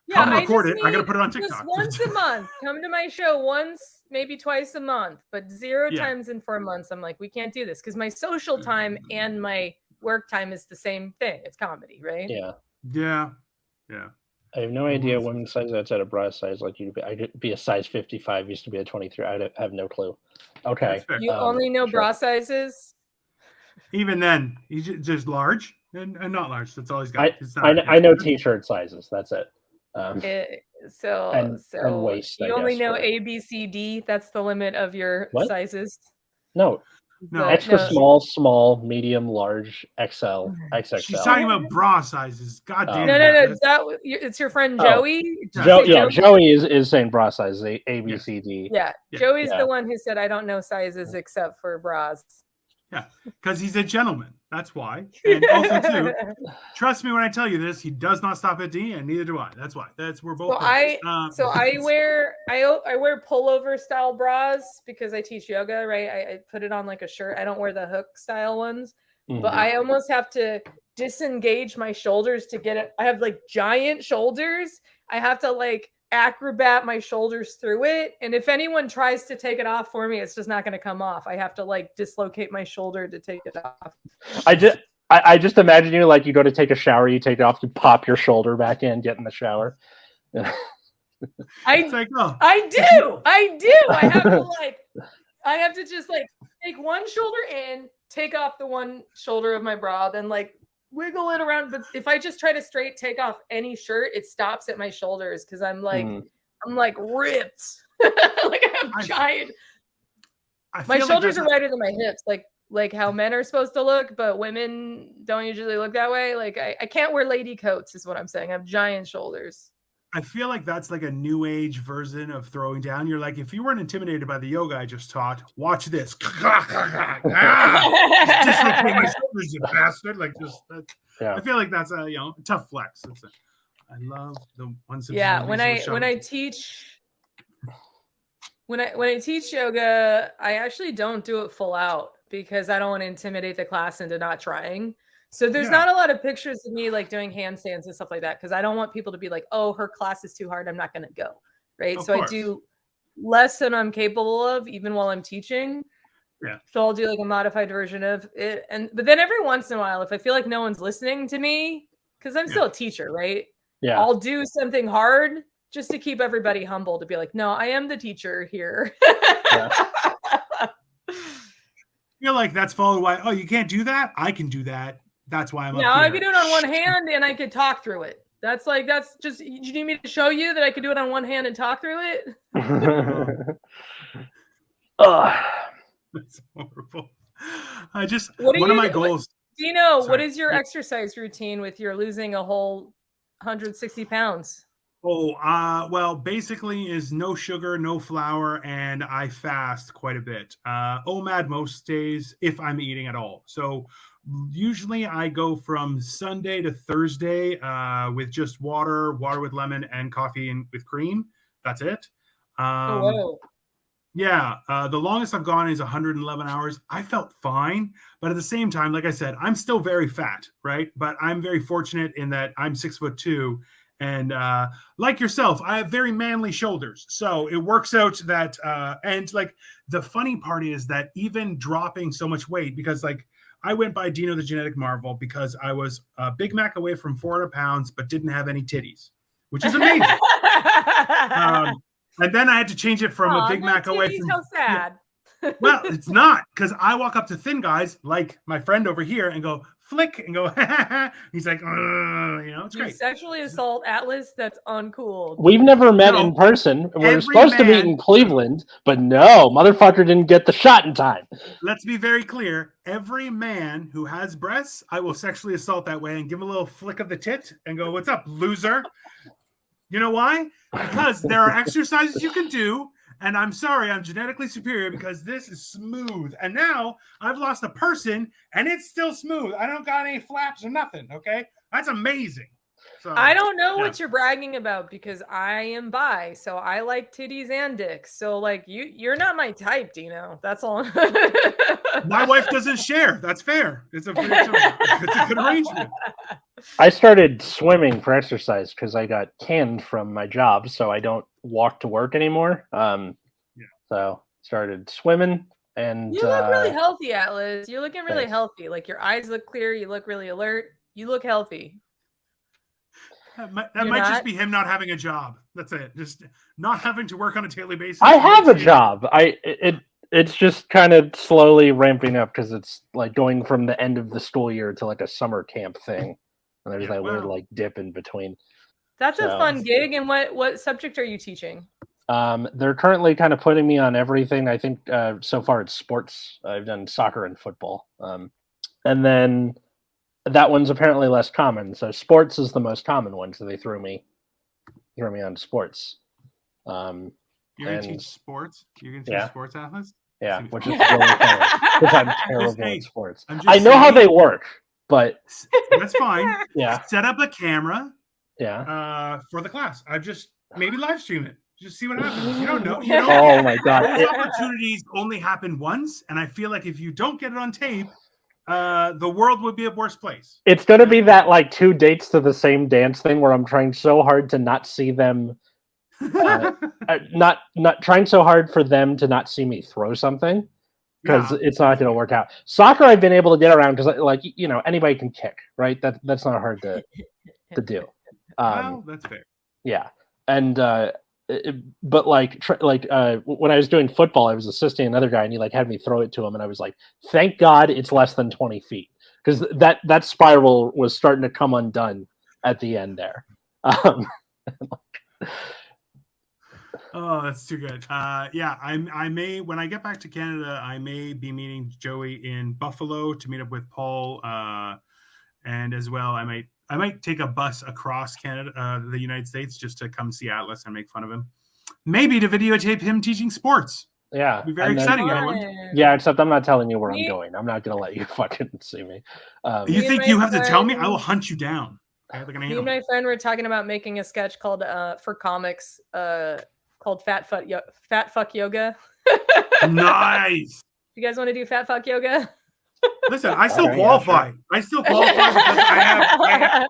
Yeah, come record it. I gotta put it on TikTok. Just once a month. Come to my show once, maybe twice a month, but 0 times in 4 months. I'm like, we can't do this because my social time and my work time is the same thing. It's comedy, right? Yeah. I have no idea women's size outside of bra size. Like I'd be a size 55. Used to be a 23. I have no clue. Okay. You only know bra sizes. Even then, he's just large and not large. That's all he's got. I know t-shirt sizes. That's it. And waist. You only know A, B, C, D. That's the limit of your sizes. No. Extra small, medium, large, XL, XXL. She's talking about bra sizes. God damn. No. It's your friend Joey. Joey is saying bra sizes. A, B, C, D. Yeah. Joey's the one who said I don't know sizes except for bras. Yeah, because he's a gentleman. That's why. And also, too, trust me when I tell you this, he does not stop at D, and neither do I. That's why. We're both. So I wear pullover style bras because I teach yoga. Right, I put it on like a shirt. I don't wear the hook style ones, but I almost have to disengage my shoulders to get it. I have like giant shoulders. I have to like acrobat my shoulders through it, and if anyone tries to take it off for me, it's just not going to come off. I have to like dislocate my shoulder to take it off. I just imagine you like you go to take a shower, you take it off, you pop your shoulder back in, get in the shower. I do. I have to just like take one shoulder in, take off the one shoulder of my bra, then like wiggle it around. But if I just try to straight take off any shirt, it stops at my shoulders because I'm like ripped. Like I have giant. My shoulders are wider than my hips, like how men are supposed to look, but women don't usually look that way. Like I can't wear lady coats, is what I'm saying. I have giant shoulders. I feel like that's like a new age version of throwing down. You're like, if you weren't intimidated by the yoga I just taught, watch this. Dislocate my shoulders, you bastard. Like I feel like that's a tough flex. I love the ones. Yeah, when I teach yoga, I actually don't do it full out because I don't want to intimidate the class into not trying. So there's not a lot of pictures of me like doing handstands and stuff like that because I don't want people to be like, oh, her class is too hard, I'm not going to go. Right. So less than I'm capable of, even while I'm teaching. Yeah. So I'll do like a modified version of it. But then every once in a while, if I feel like no one's listening to me, because I'm still a teacher, right? Yeah. I'll do something hard just to keep everybody humble, to be like, no, I am the teacher here. Yeah. I feel like that's followed by, oh, you can't do that? I can do that. That's why I'm up here. I could do it on one hand and I could talk through it. That's just, you need me to show you that I could do it on one hand and talk through it? That's horrible. One of my goals. Dino, what is your exercise routine with your losing a whole 160 pounds? Oh, well, basically is no sugar, no flour, and I fast quite a bit. OMAD most days if I'm eating at all. So usually I go from Sunday to Thursday with just water with lemon, and coffee and with cream. That's it. Whoa. Yeah, the longest I've gone is 111 hours. I felt fine, but at the same time, like I said, I'm still very fat, right? But I'm very fortunate in that I'm 6'2", and like yourself, I have very manly shoulders. So it works out that, and like the funny part is that even dropping so much weight, because like I went by Dino the Genetic Marvel because I was a Big Mac away from 400 pounds, but didn't have any titties, which is amazing. And then I had to change it from a Big Mac away from. So sad. Well, it's not, because I walk up to thin guys like my friend over here and go flick and go. He's like, it's great. Sexually assault Atlas. That's uncool. We've never met in person. We're supposed to meet in Cleveland, but no, motherfucker didn't get the shot in time. Let's be very clear. Every man who has breasts, I will sexually assault that way and give him a little flick of the tit and go, "What's up, loser?" You know why? Because there are exercises you can do, and I'm sorry, I'm genetically superior because this is smooth. And now I've lost a person, and it's still smooth. I don't got any flaps or nothing, okay? That's amazing. So I don't know what you're bragging about, because I am bi, so I like titties and dicks. So like you're not my type, Dino. That's all. My wife doesn't share. That's fair. It's a good arrangement. I started swimming for exercise because I got canned from my job, so I don't walk to work anymore. So started swimming, and you look really healthy, Atlas. You're looking really healthy. Like your eyes look clear. You look really alert. You look healthy. That might just be him not having a job. That's it. Just not having to work on a daily basis. I have a job. It's just kind of slowly ramping up because it's like going from the end of the school year to like a summer camp thing. And there's that weird like dip in between. That's a fun gig. And what subject are you teaching? They're currently kind of putting me on everything. I think so far it's sports. I've done soccer and football. And then that one's apparently less common. So sports is the most common one. So they threw me on sports. You're going to teach sports? You're going to teach sports, Atlas? Yeah, which is really funny because I'm terrible at sports. I know how they work, but that's fine. Yeah, set up a camera. Yeah, for the class. I just maybe live stream it. Just see what happens. You don't know. Oh my god! Those opportunities only happen once, and I feel like if you don't get it on tape, the world would be a worse place. It's gonna be that like 2 dates to the same dance thing where I'm trying so hard to not see them. Not trying so hard for them to not see me throw something, because it's not going to work out. Soccer I've been able to get around because like anybody can kick, right? That's not hard to do. Well, that's fair. Yeah, and but when I was doing football, I was assisting another guy, and he like had me throw it to him, and I was like, thank God it's less than 20 feet, because that spiral was starting to come undone at the end there. Oh, that's too good. I may, when I get back to Canada, I may be meeting Joey in Buffalo to meet up with Paul, and as well, I might take a bus across Canada, the United States, just to come see Atlas and make fun of him. Maybe to videotape him teaching sports. Yeah, it'd be very exciting, everyone. Yeah, except I'm not telling you where I'm going. I'm not gonna let you fucking see me. You think you have to tell me? I will hunt you down. Me and my friend were talking about making a sketch called for comics. Called Fat Fuck Yoga. Nice. You guys want to do Fat Fuck Yoga? Listen, I still qualify. Sure. I still qualify because I have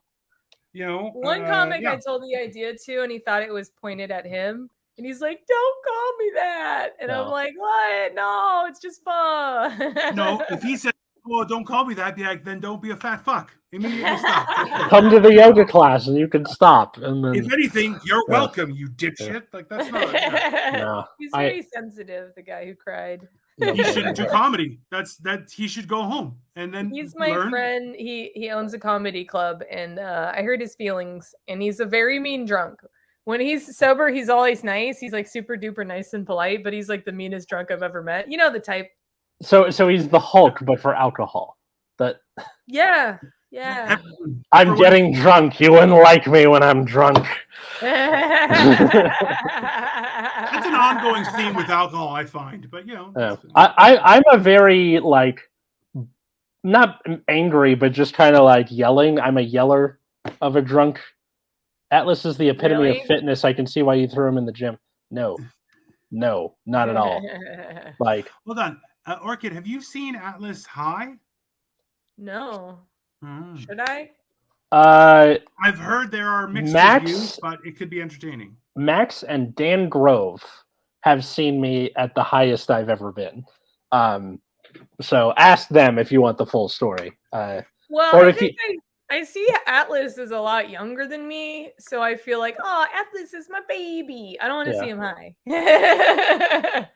one comic I told the idea to, and he thought it was pointed at him. And he's like, "Don't call me that." And I'm like, "What? No, it's just fun." No, if he said, "Well, don't call me that," be like, then don't be a fat fuck. Immediately stop. Come to the yoga class and you can stop. And then, if anything, you're welcome, you dipshit. Like that's not. No, He's very sensitive. The guy who cried. He shouldn't do comedy. That's he should go home and then. He's my friend. He owns a comedy club, and I heard his feelings. And he's a very mean drunk. When he's sober, he's always nice. He's like super duper nice and polite, but he's like the meanest drunk I've ever met. You know the type. So he's the Hulk, but for alcohol. Yeah. I'm getting drunk. You wouldn't like me when I'm drunk. That's an ongoing theme with alcohol, I find. But I'm a very not angry, but just kind of yelling. I'm a yeller of a drunk. Atlas is the epitome of fitness. I can see why you threw him in the gym. No, not at all. Hold on, Orchid, have you seen Atlas high? No. Should I? I've heard there are mixed reviews, but it could be entertaining. Max and Dan Grove have seen me at the highest I've ever been. So ask them if you want the full story. I see Atlas is a lot younger than me, so I feel like, oh, Atlas is my baby. I don't want to see him high.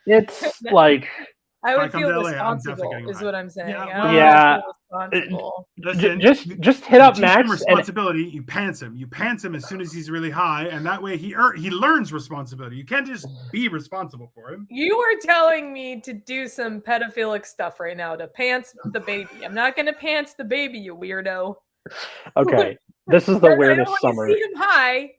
It's I would feel responsible, is what I'm saying. Just hit up Max. Responsibility. You pants him. You pants him as soon as he's really high, and that way he learns responsibility. You can't just be responsible for him. You are telling me to do some pedophilic stuff right now to pants the baby. I'm not going to pants the baby, you weirdo. Okay, this is the weirdest summer. I see him high,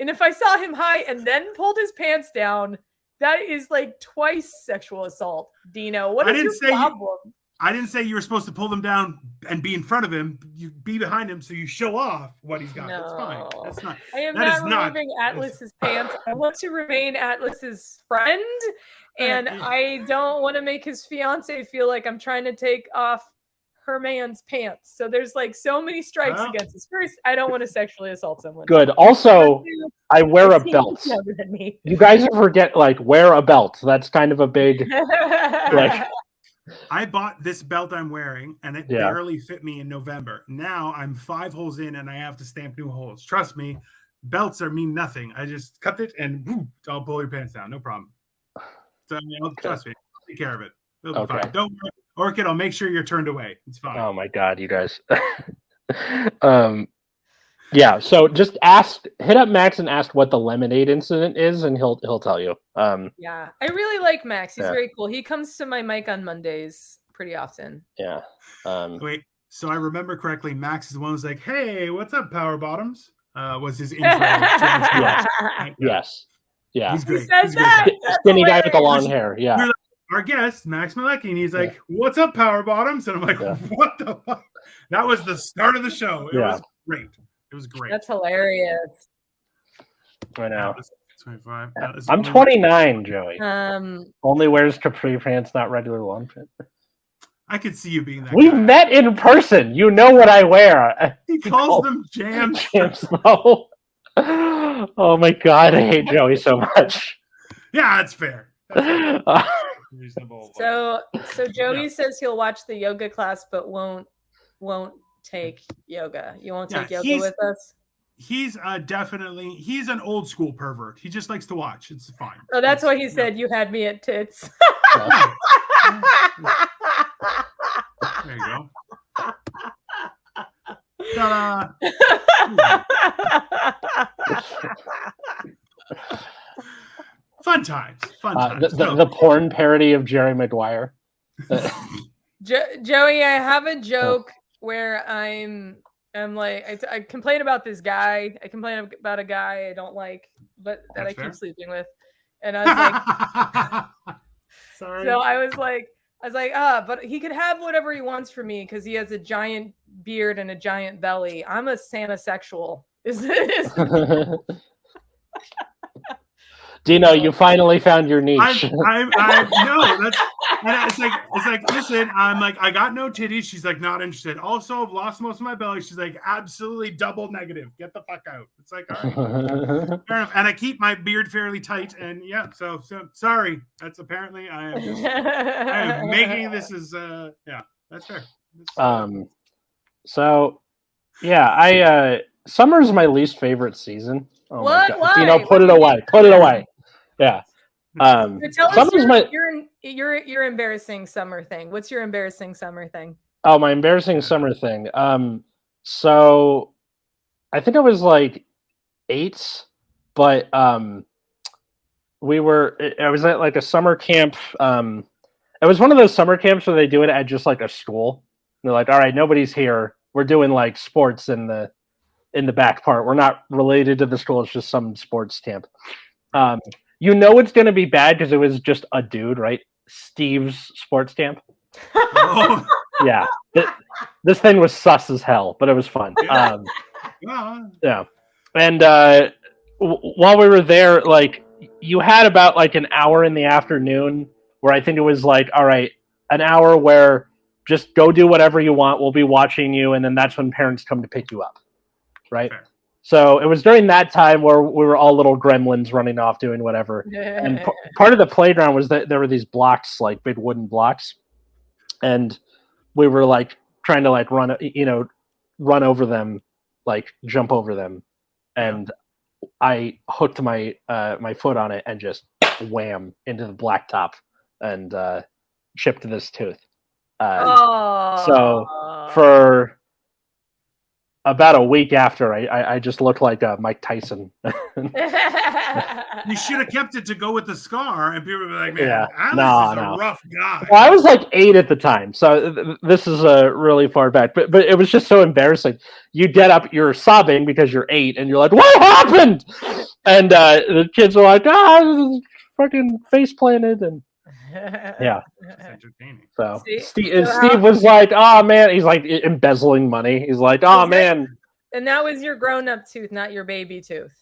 and if I saw him high and then pulled his pants down, that is like twice sexual assault. Dino, what is your problem? I didn't say you were supposed to pull them down and be in front of him. You be behind him so you show off what he's got. That's fine. That's not. I am not removing Atlas's pants. I want to remain Atlas's friend, and I don't want to make his fiance feel like I'm trying to take off her man's pants. So there's so many strikes against us. First, I don't want to sexually assault someone. Good. Also, I wear a belt. You guys ever get wear a belt? That's kind of a big I bought this belt I'm wearing and it barely fit me in November. Now I'm 5 holes in and I have to stamp new holes. Trust me, belts mean nothing. I just cut it and I'll pull your pants down. No problem. So trust me, take care of it. It'll be fine. Don't worry. Orchid, I'll make sure you're turned away. It's fine. Oh my God, you guys. So just hit up Max and ask what the lemonade incident is, and he'll tell you. I really like Max. He's very cool. He comes to my mic on Mondays pretty often. Yeah. Wait, so I remember correctly, Max is the one who's like, "Hey, what's up, Power Bottoms?" Was his intro. Yes. Yeah. He's great. He says that. Skinny guy with the long hair. Yeah. Our guest, Max Malecki, and he's like, "What's up, Power Bottoms?" And I'm like, "What the fuck?" That was the start of the show. It was great. It was great. That's hilarious. I know. 25. I'm 29, Joey. Only wears capri pants, not regular long pants. I could see you being that. We've met in person. You know what I wear. He calls them jams. Oh my God, I hate Joey so much. Yeah, that's fair. Reasonable. So Joey says he'll watch the yoga class, but won't take yoga. You won't take yoga with us? He's definitely he's an old school pervert. He just likes to watch. It's fine. Oh, that's why he said you had me at tits. There you go. Ta-da. Fun times. The porn parody of Jerry Maguire. Joey, I have a joke where I'm like, I complain about this guy. I complain about a guy I don't like, but that I keep sleeping with. And I was like, sorry. So I was like, but he could have whatever he wants from me because he has a giant beard and a giant belly. I'm a sanosexual. Dino, you finally found your niche. No, And it's like, listen, I'm like, I got no titties. She's like, not interested. Also, I've lost most of my belly. She's like, absolutely double negative. Get the fuck out. It's like, all right, fair enough. And I keep my beard fairly tight. And yeah, so sorry. That's apparently I am making this as yeah, that's fair. So yeah, summer's my least favorite season. Oh what? my God. Why? Dino, put it away. Put it away. Yeah. Tell us your embarrassing summer thing. What's your embarrassing summer thing? Oh, my embarrassing summer thing. So I think I was like 8, but I was at like a summer camp. It was one of those summer camps where they do it at just like a school. And they're like, all right, nobody's here. We're doing like sports in the back part. We're not related to the school. It's just some sports camp. You know it's going to be bad because it was just a dude, right? Steve's sports camp. Oh. Yeah. This thing was sus as hell, but it was fun. Yeah. And while we were there, like, you had about like an hour in the afternoon where I think it was like, all right, an hour where just go do whatever you want. We'll be watching you. And then that's when parents come to pick you up. Right. Fair. So it was during that time where we were all little gremlins running off doing whatever. And part of the playground was that there were these blocks, like big wooden blocks. And we were like trying to like run over them, like jump over them. And I hooked my my foot on it and just wham into the blacktop and chipped this tooth. So for about a week after, I just looked like Mike Tyson. You should have kept it to go with the scar, and people would be like, "Man, Alex is a rough guy." Well, I was like 8 at the time, so this is really far back. But it was just so embarrassing. You get up, you're sobbing because you're 8, and you're like, "What happened?" And the kids are like, fucking face planted, and yeah. Entertaining. So Steve was like, "Oh man," he's like embezzling money. He's like, "Oh man." And that was your grown-up tooth, not your baby tooth.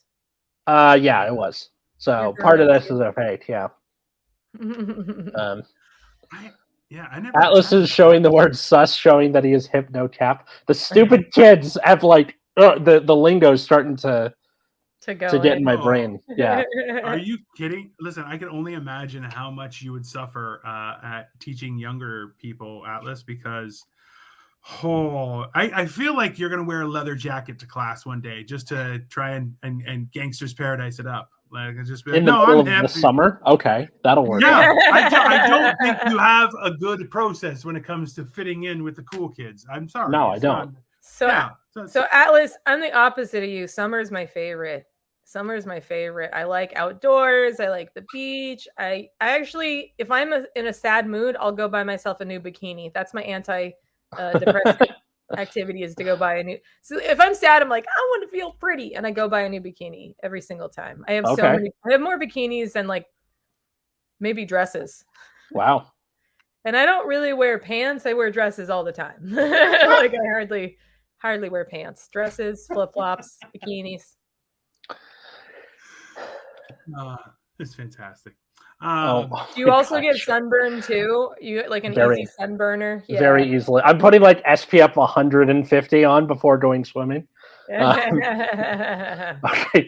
Yeah, it was. So part of this is a fake, yeah. I never. Atlas is showing the word sus, showing that he is hip, no cap. The stupid kids have like the lingo's starting to get in my brain. Yeah. Are you kidding? Listen, I can only imagine how much you would suffer at teaching younger people, Atlas, because I feel like you're gonna wear a leather jacket to class one day just to try and gangster's paradise it up. Like, just be like, in the middle of the summer. Okay, that'll work. Yeah, I don't think you have a good process when it comes to fitting in with the cool kids. I'm sorry. No, I don't. So Atlas, I'm the opposite of you. Summer's my favorite. Summer's my favorite. I like outdoors. I like the beach. I actually, if I'm in a sad mood, I'll go buy myself a new bikini. That's my anti-depressant activity, is to go buy a new. So if I'm sad, I'm like, I want to feel pretty, and I go buy a new bikini every single time. I have so many. I have more bikinis than like maybe dresses. Wow. And I don't really wear pants. I wear dresses all the time. Like I hardly wear pants. Dresses, flip-flops, bikinis. It's fantastic. Do you also get sunburn too? You like an easy sunburner? Yeah. Very easily. I'm putting like SPF 150 on before going swimming. Okay,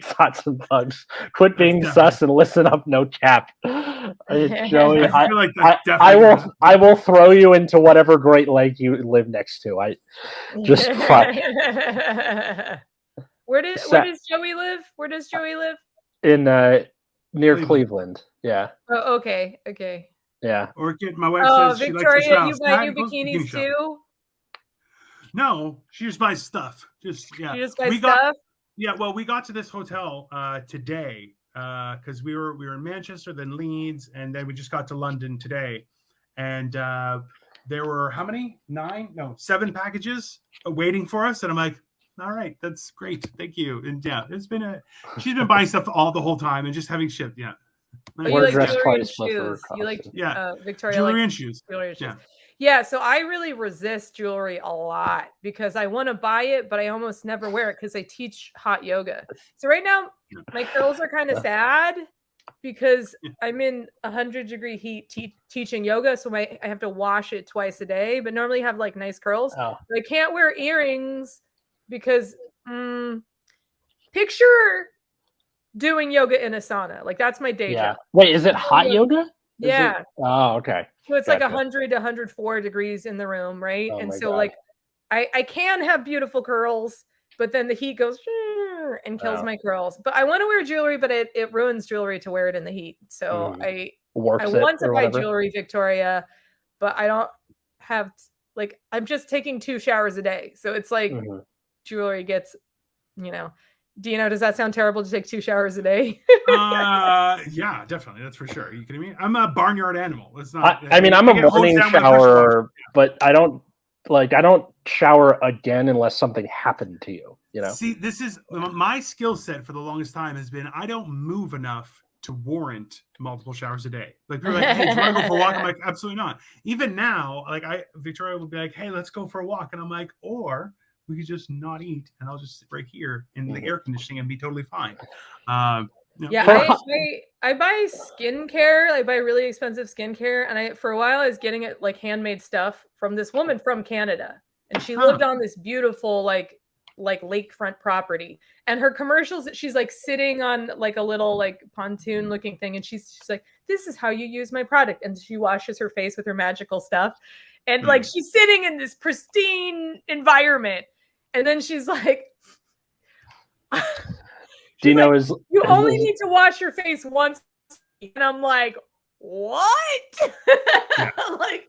thoughts and bugs. Quit being sus and listen up, no cap. Joey, I will throw you into whatever Great Lake you live next to. I just fuck. Where does Joey live? Where does Joey live? In near Cleveland. Yeah. Oh, okay. Yeah. Orchid, my wife says Victoria, she likes you buy new bikinis too? No, she just buys stuff. She just buys stuff? Well, we got to this hotel today because we were in Manchester, then Leeds, and then we just got to London today. And there were how many? 7 packages waiting for us. And I'm like, all right, that's great. Thank you. And yeah, she's been buying stuff the whole time and just having shipped. Yeah. You like jewelry and shoes. You like Victoria jewelry and shoes. Yeah, so I really resist jewelry a lot because I want to buy it, but I almost never wear it because I teach hot yoga. So right now, my curls are kind of sad. because I'm in 100-degree heat teaching yoga, so I have to wash it twice a day. But normally have like nice curls. Oh. But I can't wear earrings because picture doing yoga in a sauna. Like that's my day job. Wait, is it hot yoga? Yeah. Oh, okay. So it's like 100 to 104 degrees in the room, right? Oh and so God. like I can have beautiful curls, but then the heat goes and kills my curls. But I want to wear jewelry, but it ruins jewelry to wear it in the heat. So I want to buy jewelry, Victoria, but I don't have like I'm just taking 2 showers a day. So it's like jewelry gets, Dino, does that sound terrible to take 2 showers a day? Yeah, definitely. That's for sure. Are you kidding me? I'm a barnyard animal. It's not. I'm a morning shower, but I don't shower again unless something happened to you. See, this is my skill set for the longest time has been I don't move enough to warrant multiple showers a day. Like people are like, hey, do you want to go for a walk? I'm like, absolutely not. Even now, like Victoria will be like, hey, let's go for a walk, and I'm like, or we could just not eat, and I'll just sit right here in the air conditioning and be totally fine. I buy skincare. I buy really expensive skincare, and for a while I was getting it like handmade stuff from this woman from Canada, and she lived on this beautiful like lakefront property. And her commercials, she's like sitting on like a little like pontoon looking thing, and she's like, "This is how you use my product," and she washes her face with her magical stuff, and like she's sitting in this pristine environment. And then she's like, Dino like, you only need to wash your face once. And I'm like, what? Like,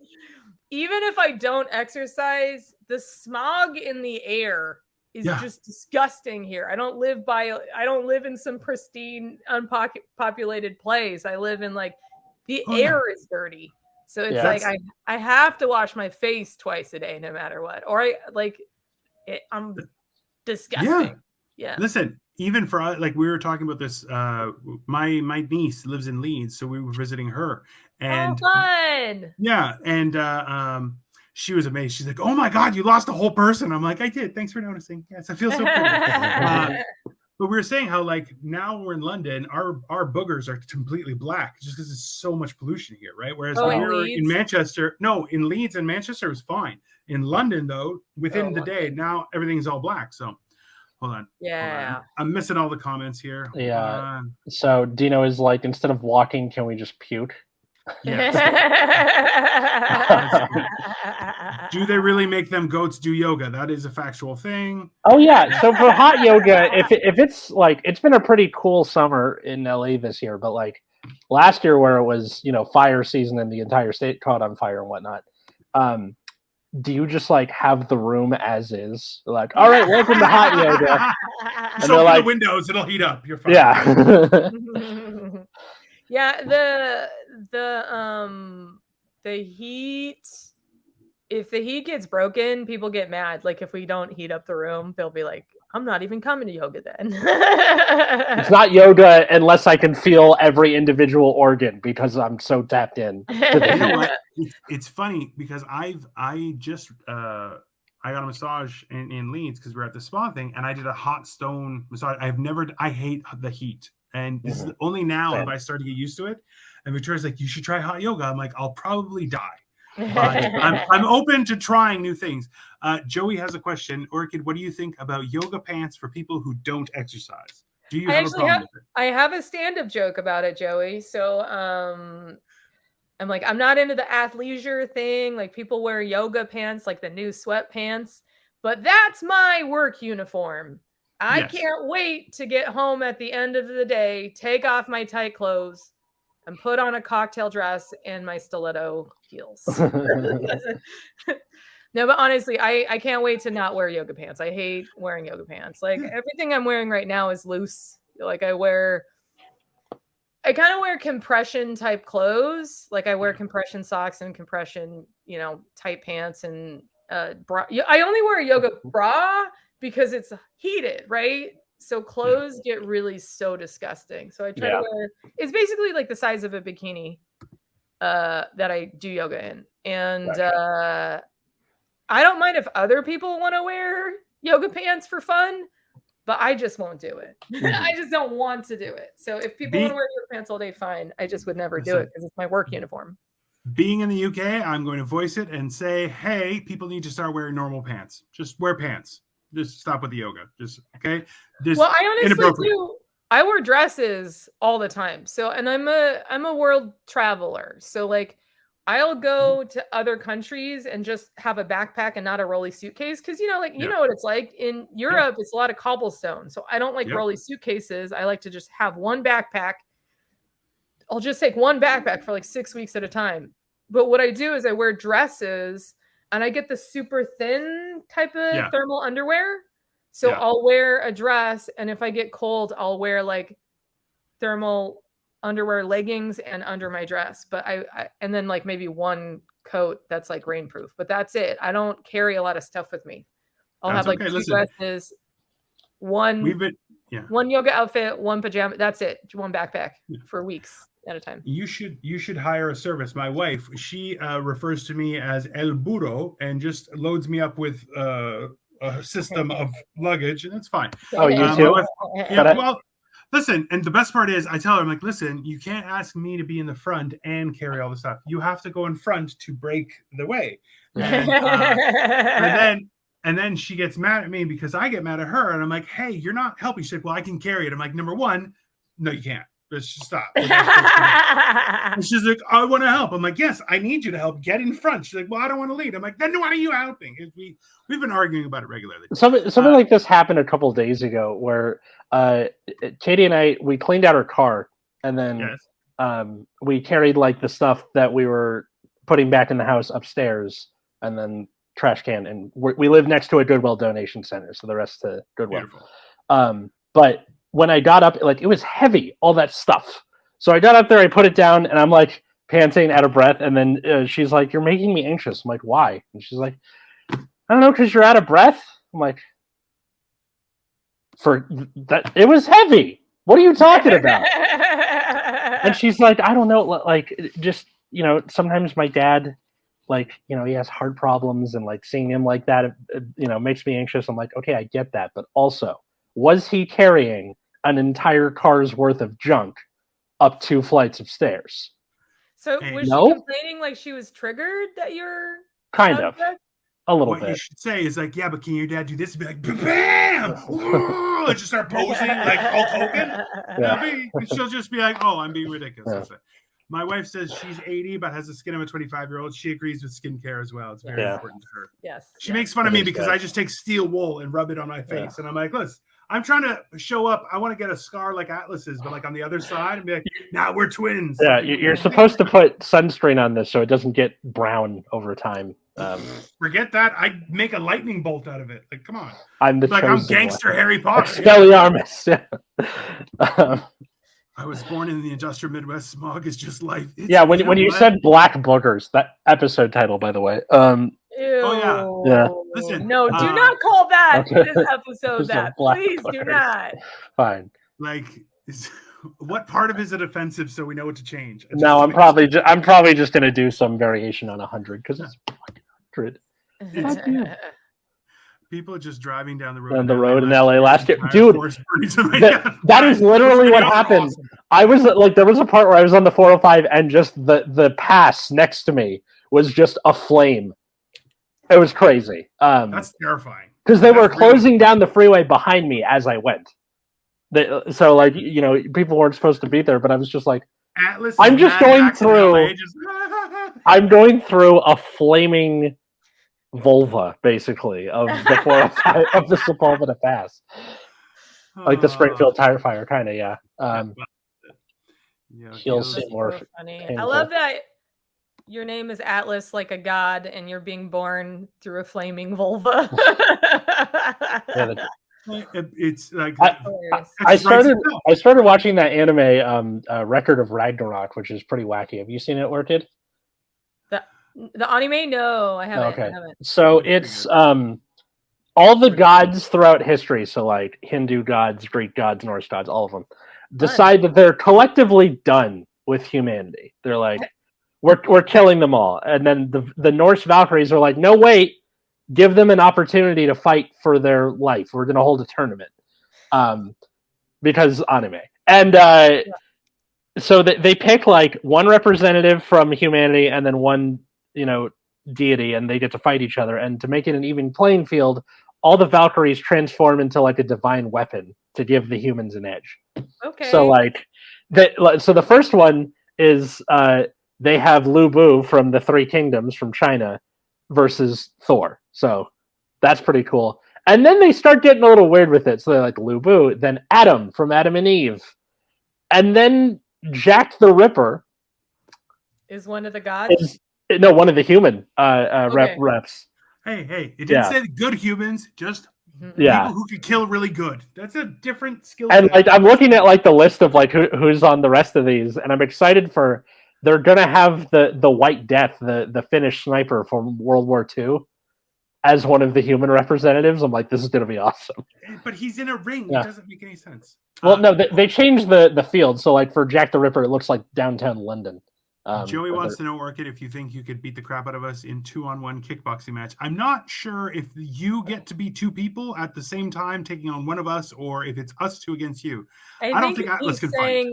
even if I don't exercise, the smog in the air is just disgusting here. I don't live in some pristine, unpopulated place. I live in like the air is dirty. So it's like I have to wash my face twice a day, no matter what. Or I'm disgusting. Yeah. Listen, even for like we were talking about this, my niece lives in Leeds, so we were visiting her, and fun. Yeah, and she was amazed. She's like, "Oh my God, you lost a whole person." I'm like, "I did. Thanks for noticing." Yes, I feel so pretty. But we were saying how like now we're in London, our boogers are completely black just because there's so much pollution here, right? Whereas when we were in Manchester, in Leeds and Manchester it was fine. In London, though, within the day, now everything's all black. So hold on. Yeah. Hold on. I'm missing all the comments here. Yeah. So Dino is like, instead of walking, can we just puke? Yes. Do they really make them goats do yoga? That is a factual thing. Oh yeah. So for hot yoga, if it's like, it's been a pretty cool summer in LA this year, but like last year where it was, fire season and the entire state caught on fire and whatnot. Do you just like have the room as is? Like, all right, welcome to hot yoga. Just open the windows; it'll heat up. You're fine. Yeah. Yeah. The heat. If the heat gets broken, people get mad. Like if we don't heat up the room, they'll be like, I'm not even coming to yoga then. It's not yoga unless I can feel every individual organ because I'm so tapped in. You know what? It's funny because I got a massage in Leeds because we're at the spa thing, and I did a hot stone massage. I hate the heat. And this is only now have I started to get used to it. And Victoria's like, you should try hot yoga. I'm like, I'll probably die. But I'm open to trying new things. Joey has a question. Orchid, what do you think about yoga pants for people who don't exercise? Do you have a problem with it? I have a stand-up joke about it, Joey. So I'm like, I'm not into the athleisure thing. Like people wear yoga pants, like the new sweatpants. But that's my work uniform. I can't wait to get home at the end of the day, take off my tight clothes, and put on a cocktail dress and my stiletto heels. No, but honestly, I can't wait to not wear yoga pants. I hate wearing yoga pants. Like everything I'm wearing right now is loose. Like I kind of wear compression type clothes. Like I wear compression socks and compression, tight pants and bra. I only wear a yoga bra because it's heated, right? So clothes get really so disgusting. So I try to wear, it's basically like the size of a bikini that I do yoga in. And I don't mind if other people want to wear yoga pants for fun, but I just won't do it. I just don't want to do it. So if people want to wear yoga pants all day, fine. I just would never do it because it's my work uniform. Being in the UK, I'm going to voice it and say, hey, people need to start wearing normal pants. Just wear pants. Just stop with the yoga. Just okay. Well, I honestly do. I wear dresses all the time. So, and I'm a world traveler. So like I'll go to other countries and just have a backpack and not a rolly suitcase. Cause you know what it's like in Europe, it's a lot of cobblestone. So I don't like rolly suitcases. I like to just have one backpack. I'll just take one backpack for like 6 weeks at a time. But what I do is I wear dresses and I get the super thin type of thermal underwear. So I'll wear a dress, and if I get cold, I'll wear like thermal underwear leggings and under my dress. But I and then like maybe one coat that's like rainproof. But that's it. I don't carry a lot of stuff with me. I'll have like two dresses, one yoga outfit, one pajama. That's it. One backpack for weeks at a time. You should hire a service. My wife, she refers to me as El Burro and just loads me up with a system of luggage, and it's fine. Oh, you too? Well, listen, and the best part is I tell her, I'm like, listen, you can't ask me to be in the front and carry all the stuff. You have to go in front to break the way. And then she gets mad at me because I get mad at her, and I'm like, hey, you're not helping. She's like, well, I can carry it. I'm like, number one, no, you can't. Let's just stop. And she's like, I want to help. I'm like, yes, I need you to help. Get in front. She's like, well, I don't want to lead. I'm like, then why are you helping? We've been arguing about it regularly. Something like this happened a couple days ago where Katie and we cleaned out her car, and then we carried like the stuff that we were putting back in the house upstairs, and then trash can. And we live next to a Goodwill donation center, so the rest to Goodwill. But when I got up, like it was heavy, all that stuff. So I got up there, I put it down, and I'm like panting, out of breath. And then she's like, "You're making me anxious." I'm like, "Why?" And she's like, "I don't know, because you're out of breath." I'm like, "For that, it was heavy. What are you talking about?" And she's like, "I don't know, like just sometimes my dad, like he has heart problems, and like seeing him like that, makes me anxious." I'm like, "Okay, I get that, but also, was he carrying an entire car's worth of junk up 2 flights of stairs?" So was she complaining like she was triggered that you're kind of a little bit? What you should say is like, yeah, but can your dad do this? And be like, bam! And just start posing like Hulk Hogan. She'll just be like, oh, I'm being ridiculous. My wife says she's 80 but has the skin of a 25-year-old. She agrees with skincare as well. It's very important to her. Yes. She makes fun of me because I just take steel wool and rub it on my face. And I'm like, listen, I'm trying to show up. I want to get a scar like Atlas's, but like on the other side, and be like, nah, we're twins. Yeah, you're supposed to put sunscreen on this so it doesn't get brown over time. Forget that. I make a lightning bolt out of it. Like, come on. I'm gangster Harry Potter. Expelliarmus. I was born in the industrial Midwest. Smog is just life. When you said black boogers, that episode title, by the way. Ew. Oh yeah. Listen. No, do not call that this episode that. Please do not. Fine. Like, what part of it is it offensive so we know what to change? No, I'm probably just gonna do some variation on 100 because it's 100. People are just driving down the road. In LA last year, dude. That is literally what happened. Awesome. I was like, there was a part where I was on the 405, and just the pass next to me was just aflame. It was crazy. That's terrifying. Because they were closing down the freeway behind me as I went. So like, people weren't supposed to be there, but I was just like, Atlas. I'm just going through. I'm going through a flaming vulva, basically, of the 405, of the Sepulveda Pass, like the Springfield tire fire, kind of. He'll seem more funny. I love that your name is Atlas, like a god, and you're being born through a flaming vulva. It's like I started watching that anime, Record of Ragnarok, which is pretty wacky. Have you seen it, Orchid? The anime? No, I haven't. Okay. So it's all the gods throughout history, so like Hindu gods, Greek gods, Norse gods, all of them, decide that they're collectively done with humanity. They're like, we're killing them all. And then the Norse Valkyries are like, no, wait, give them an opportunity to fight for their life. We're going to hold a tournament. because anime. And so they pick like one representative from humanity and then one, deity, and they get to fight each other. And to make it an even playing field, all the Valkyries transform into like a divine weapon to give the humans an edge. Okay. So so the first one is they have Lu Bu from the Three Kingdoms from China versus Thor. So that's pretty cool. And then they start getting a little weird with it. So they're like Lu Bu, then Adam from Adam and Eve, and then Jack the Ripper is one of the gods. One of the human reps. Hey! It didn't say good humans, just people who could kill really good. That's a different skill. And like I'm looking at like the list of like who's on the rest of these, and I'm excited for. They're gonna have the White Death, the Finnish sniper from World War II, as one of the human representatives. I'm like, this is gonna be awesome. But he's in a ring. Yeah. It doesn't make any sense. Well, no, they changed the field. So like for Jack the Ripper, it looks like downtown London. Joey wants to know, Orchid, if you think you could beat the crap out of us in 2-on-1 kickboxing match. I'm not sure if you get to be two people at the same time taking on one of us, or if it's us two against you. I don't think Atlas can fight.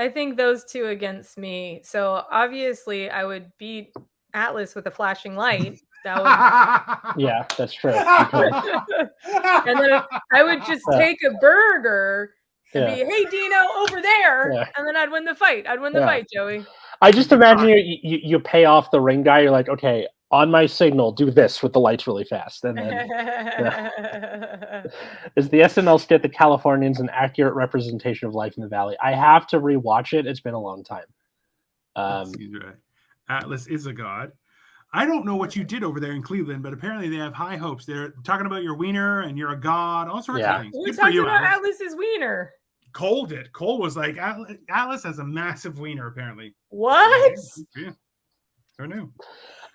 I think those two against me. So obviously, I would beat Atlas with a flashing light. That would... Yeah, that's true. And then I would just take a burger and be, hey, Dino, over there. Yeah. And then I'd win the fight. Fight, Joey. I just imagine you pay off the ring guy. You're like, okay, on my signal, do this with the lights really fast. And then, Is the SNL skit The Californians an accurate representation of life in the Valley? I have to rewatch it. It's been a long time. He's right. Atlas is a god. I don't know what you did over there in Cleveland, but apparently they have high hopes. They're talking about your wiener and you're a god, all sorts of things. We're talking about Atlas's wiener. Cole did. Cole was like, Atlas has a massive wiener, apparently. What? Yeah. Who knew?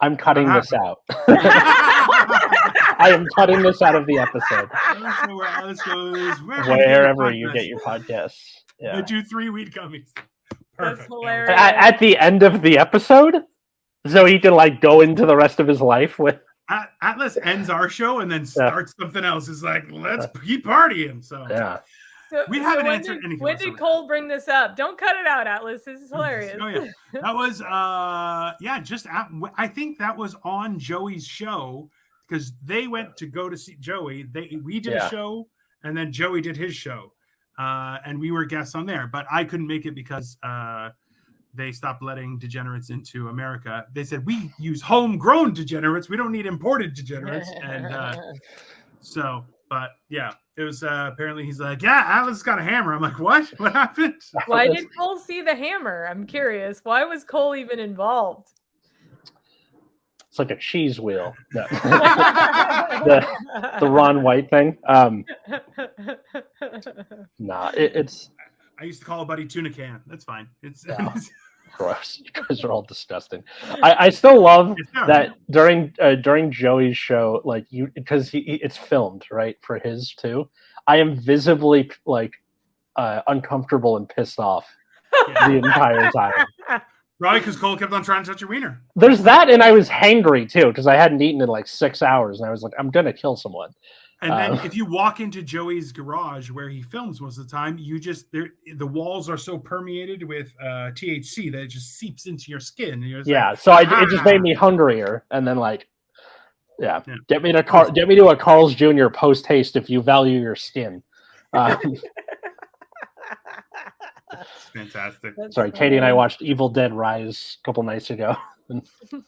I'm cutting this out. I am cutting this out of the episode. I don't know where Atlas goes. Wherever you get your podcasts. Yeah. They do 3 weed gummies. Perfect. That's hilarious. At the end of the episode? So he can like go into the rest of his life with... Atlas ends our show and then starts something else. It's like, let's keep partying. So yeah. We haven't answered anything. When did Cole bring this up? Don't cut it out, Atlas. This is hilarious. Oh yeah, that was I think that was on Joey's show because they went to go to see Joey. We did a show and then Joey did his show, and we were guests on there. But I couldn't make it because they stopped letting degenerates into America. They said we use homegrown degenerates. We don't need imported degenerates, and so. But yeah, it was apparently he's like, yeah, Atlas got a hammer. I'm like, what? What happened? Why did Cole see the hammer? I'm curious. Why was Cole even involved? It's like a cheese wheel. No. the Ron White thing. It's. I used to call a buddy tuna can. That's fine. It's. Gross. You guys are all disgusting. I still love that during Joey's show, like because it's filmed right for his too. I am visibly like uncomfortable and pissed off the entire time. Probably because Cole kept on trying to touch your wiener. There's that, and I was hangry too because I hadn't eaten in like 6 hours, and I was like, I'm gonna kill someone. And then if you walk into Joey's garage where he films most of the time, the walls are so permeated with THC that it just seeps into your skin. And so it just made me hungrier. And then get me to a Carl's Jr. post haste if you value your skin. Fantastic. Sorry, Katie and I watched Evil Dead Rise a couple nights ago.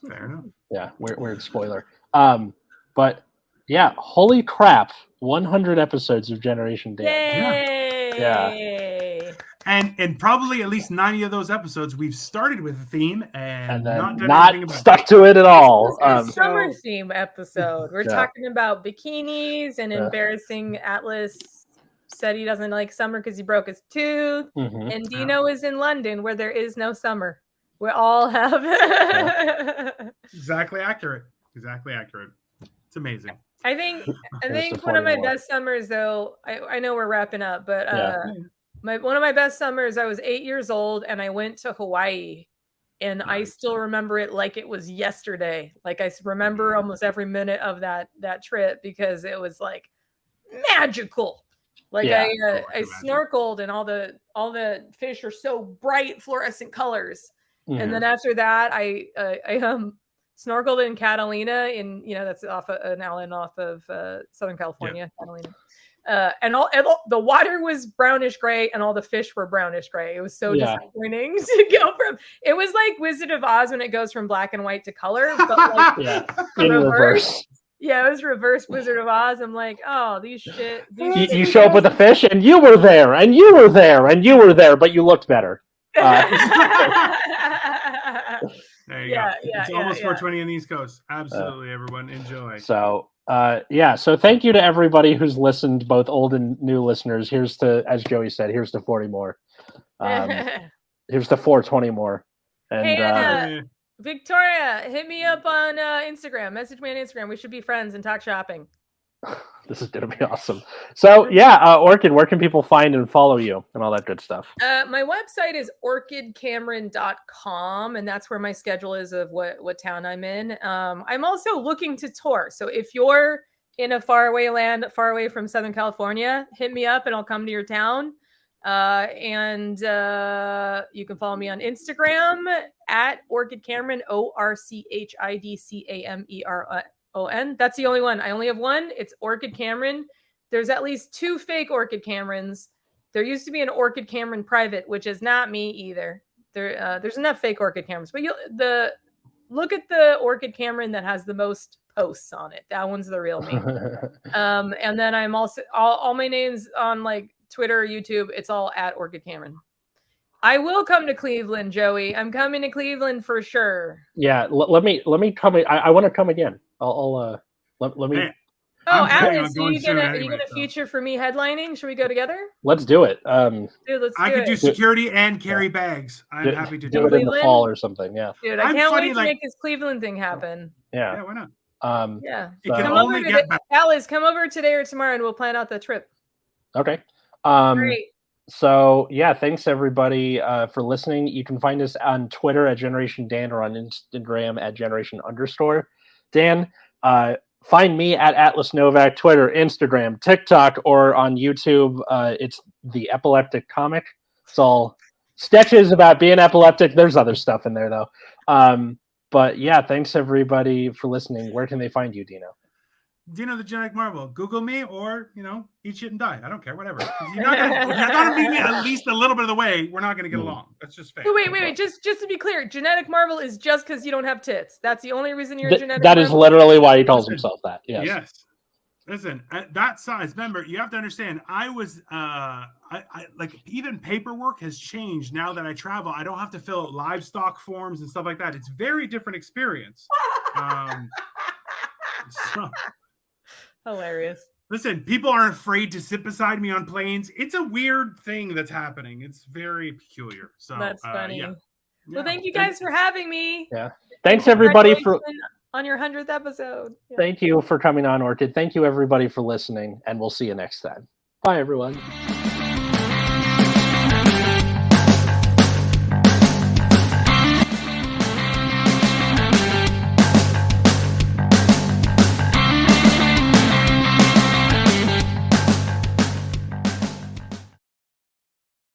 Fair enough. Yeah, weird spoiler. But. Yeah, holy crap. 100 episodes of Generation Dan. Yay! Yeah. And probably at least 90 of those episodes we've started with a theme and then not stuck to it at all. Summer theme episode. We're talking about bikinis and embarrassing. Atlas said he doesn't like summer because he broke his tooth. Mm-hmm. And Dino is in London where there is no summer. We all have Exactly accurate. It's amazing. I think one of my best summers, though, I know we're wrapping up, but one of my best summers, I was 8 years old and I went to Hawaii, and I still remember it like it was yesterday. Like I remember almost every minute of that trip because it was like magical. Like I snorkeled, and all the fish are so bright fluorescent colors. And then after that, I snorkeled in Catalina, that's off an island off of Southern California, Catalina. And the water was brownish gray, and all the fish were brownish gray. It was so disappointing to go from. It was like Wizard of Oz when it goes from black and white to color, but like in reverse. Yeah, it was reverse Wizard of Oz. I'm like, oh, these shit. You show up with a fish, and you were there, and you were there, and you were there, but you looked better. There you go. It's almost 4:20 on the East Coast. Absolutely, everyone enjoy. So, so thank you to everybody who's listened, both old and new listeners. Here's to, as Joey said, here's to 40 more. Here's to 420 more. And Victoria, hit me up on Instagram. Message me on Instagram. We should be friends and talk shopping. This is going to be awesome. So, Orchid, where can people find and follow you and all that good stuff? My website is orchidcameron.com, and that's where my schedule is of what town I'm in. I'm also looking to tour. So if you're in a faraway land, far away from Southern California, hit me up and I'll come to your town. And you can follow me on Instagram at Orchid Cameron, ORCHIDCAMERON. That's the only one. I only have one. It's Orchid Cameron. There's at least 2 fake Orchid Camerons. There used to be an Orchid Cameron private, which is not me either. There's enough fake Orchid Camerons, but look at the Orchid Cameron that has the most posts on it. That one's the real me. And then I'm also all my names on like Twitter, YouTube, it's all at Orchid Cameron. I will come to Cleveland, Joey. I'm coming to Cleveland for sure. Yeah, let me come. I want to come again. Let me. Hey, Alice, are you gonna feature for me headlining? Should we go together? Let's do it. Dude, I could do security and carry bags. I'm happy to do it in the fall or something. Yeah, dude, I can't wait to make this Cleveland thing happen. Yeah, why not? It can only get better. Alice, come over today or tomorrow, and we'll plan out the trip. Okay. Great. So thanks everybody for listening. You can find us on Twitter at Generation Dan or on Instagram at Generation_Dan. Find me at Atlas Novak, Twitter, Instagram, TikTok, or on YouTube. It's the Epileptic Comic. It's all sketches about being epileptic. There's other stuff in there though. But thanks everybody for listening. Where can they find you, Dino? Dino the Genetic Marvel. Google me or, eat shit and die. I don't care, whatever. If you're not gonna meet me at least a little bit of the way, we're not gonna get along. That's just fair. Wait. Just to be clear, Genetic Marvel is just because you don't have tits. That's the only reason you're a genetic That Marvel? Is literally why he calls himself that. Yes. Listen, at that size, remember, you have to understand, I was I like even paperwork has changed now that I travel. I don't have to fill out livestock forms and stuff like that. It's a very different experience. Hilarious. Listen, people are afraid to sit beside me on planes. It's a weird thing that's happening. It's very peculiar. So that's funny. Well, thank you guys for having me. Yeah. Thanks everybody for on your 100th episode. Yeah. Thank you for coming on, Orchid. Thank you everybody for listening, and we'll see you next time. Bye everyone.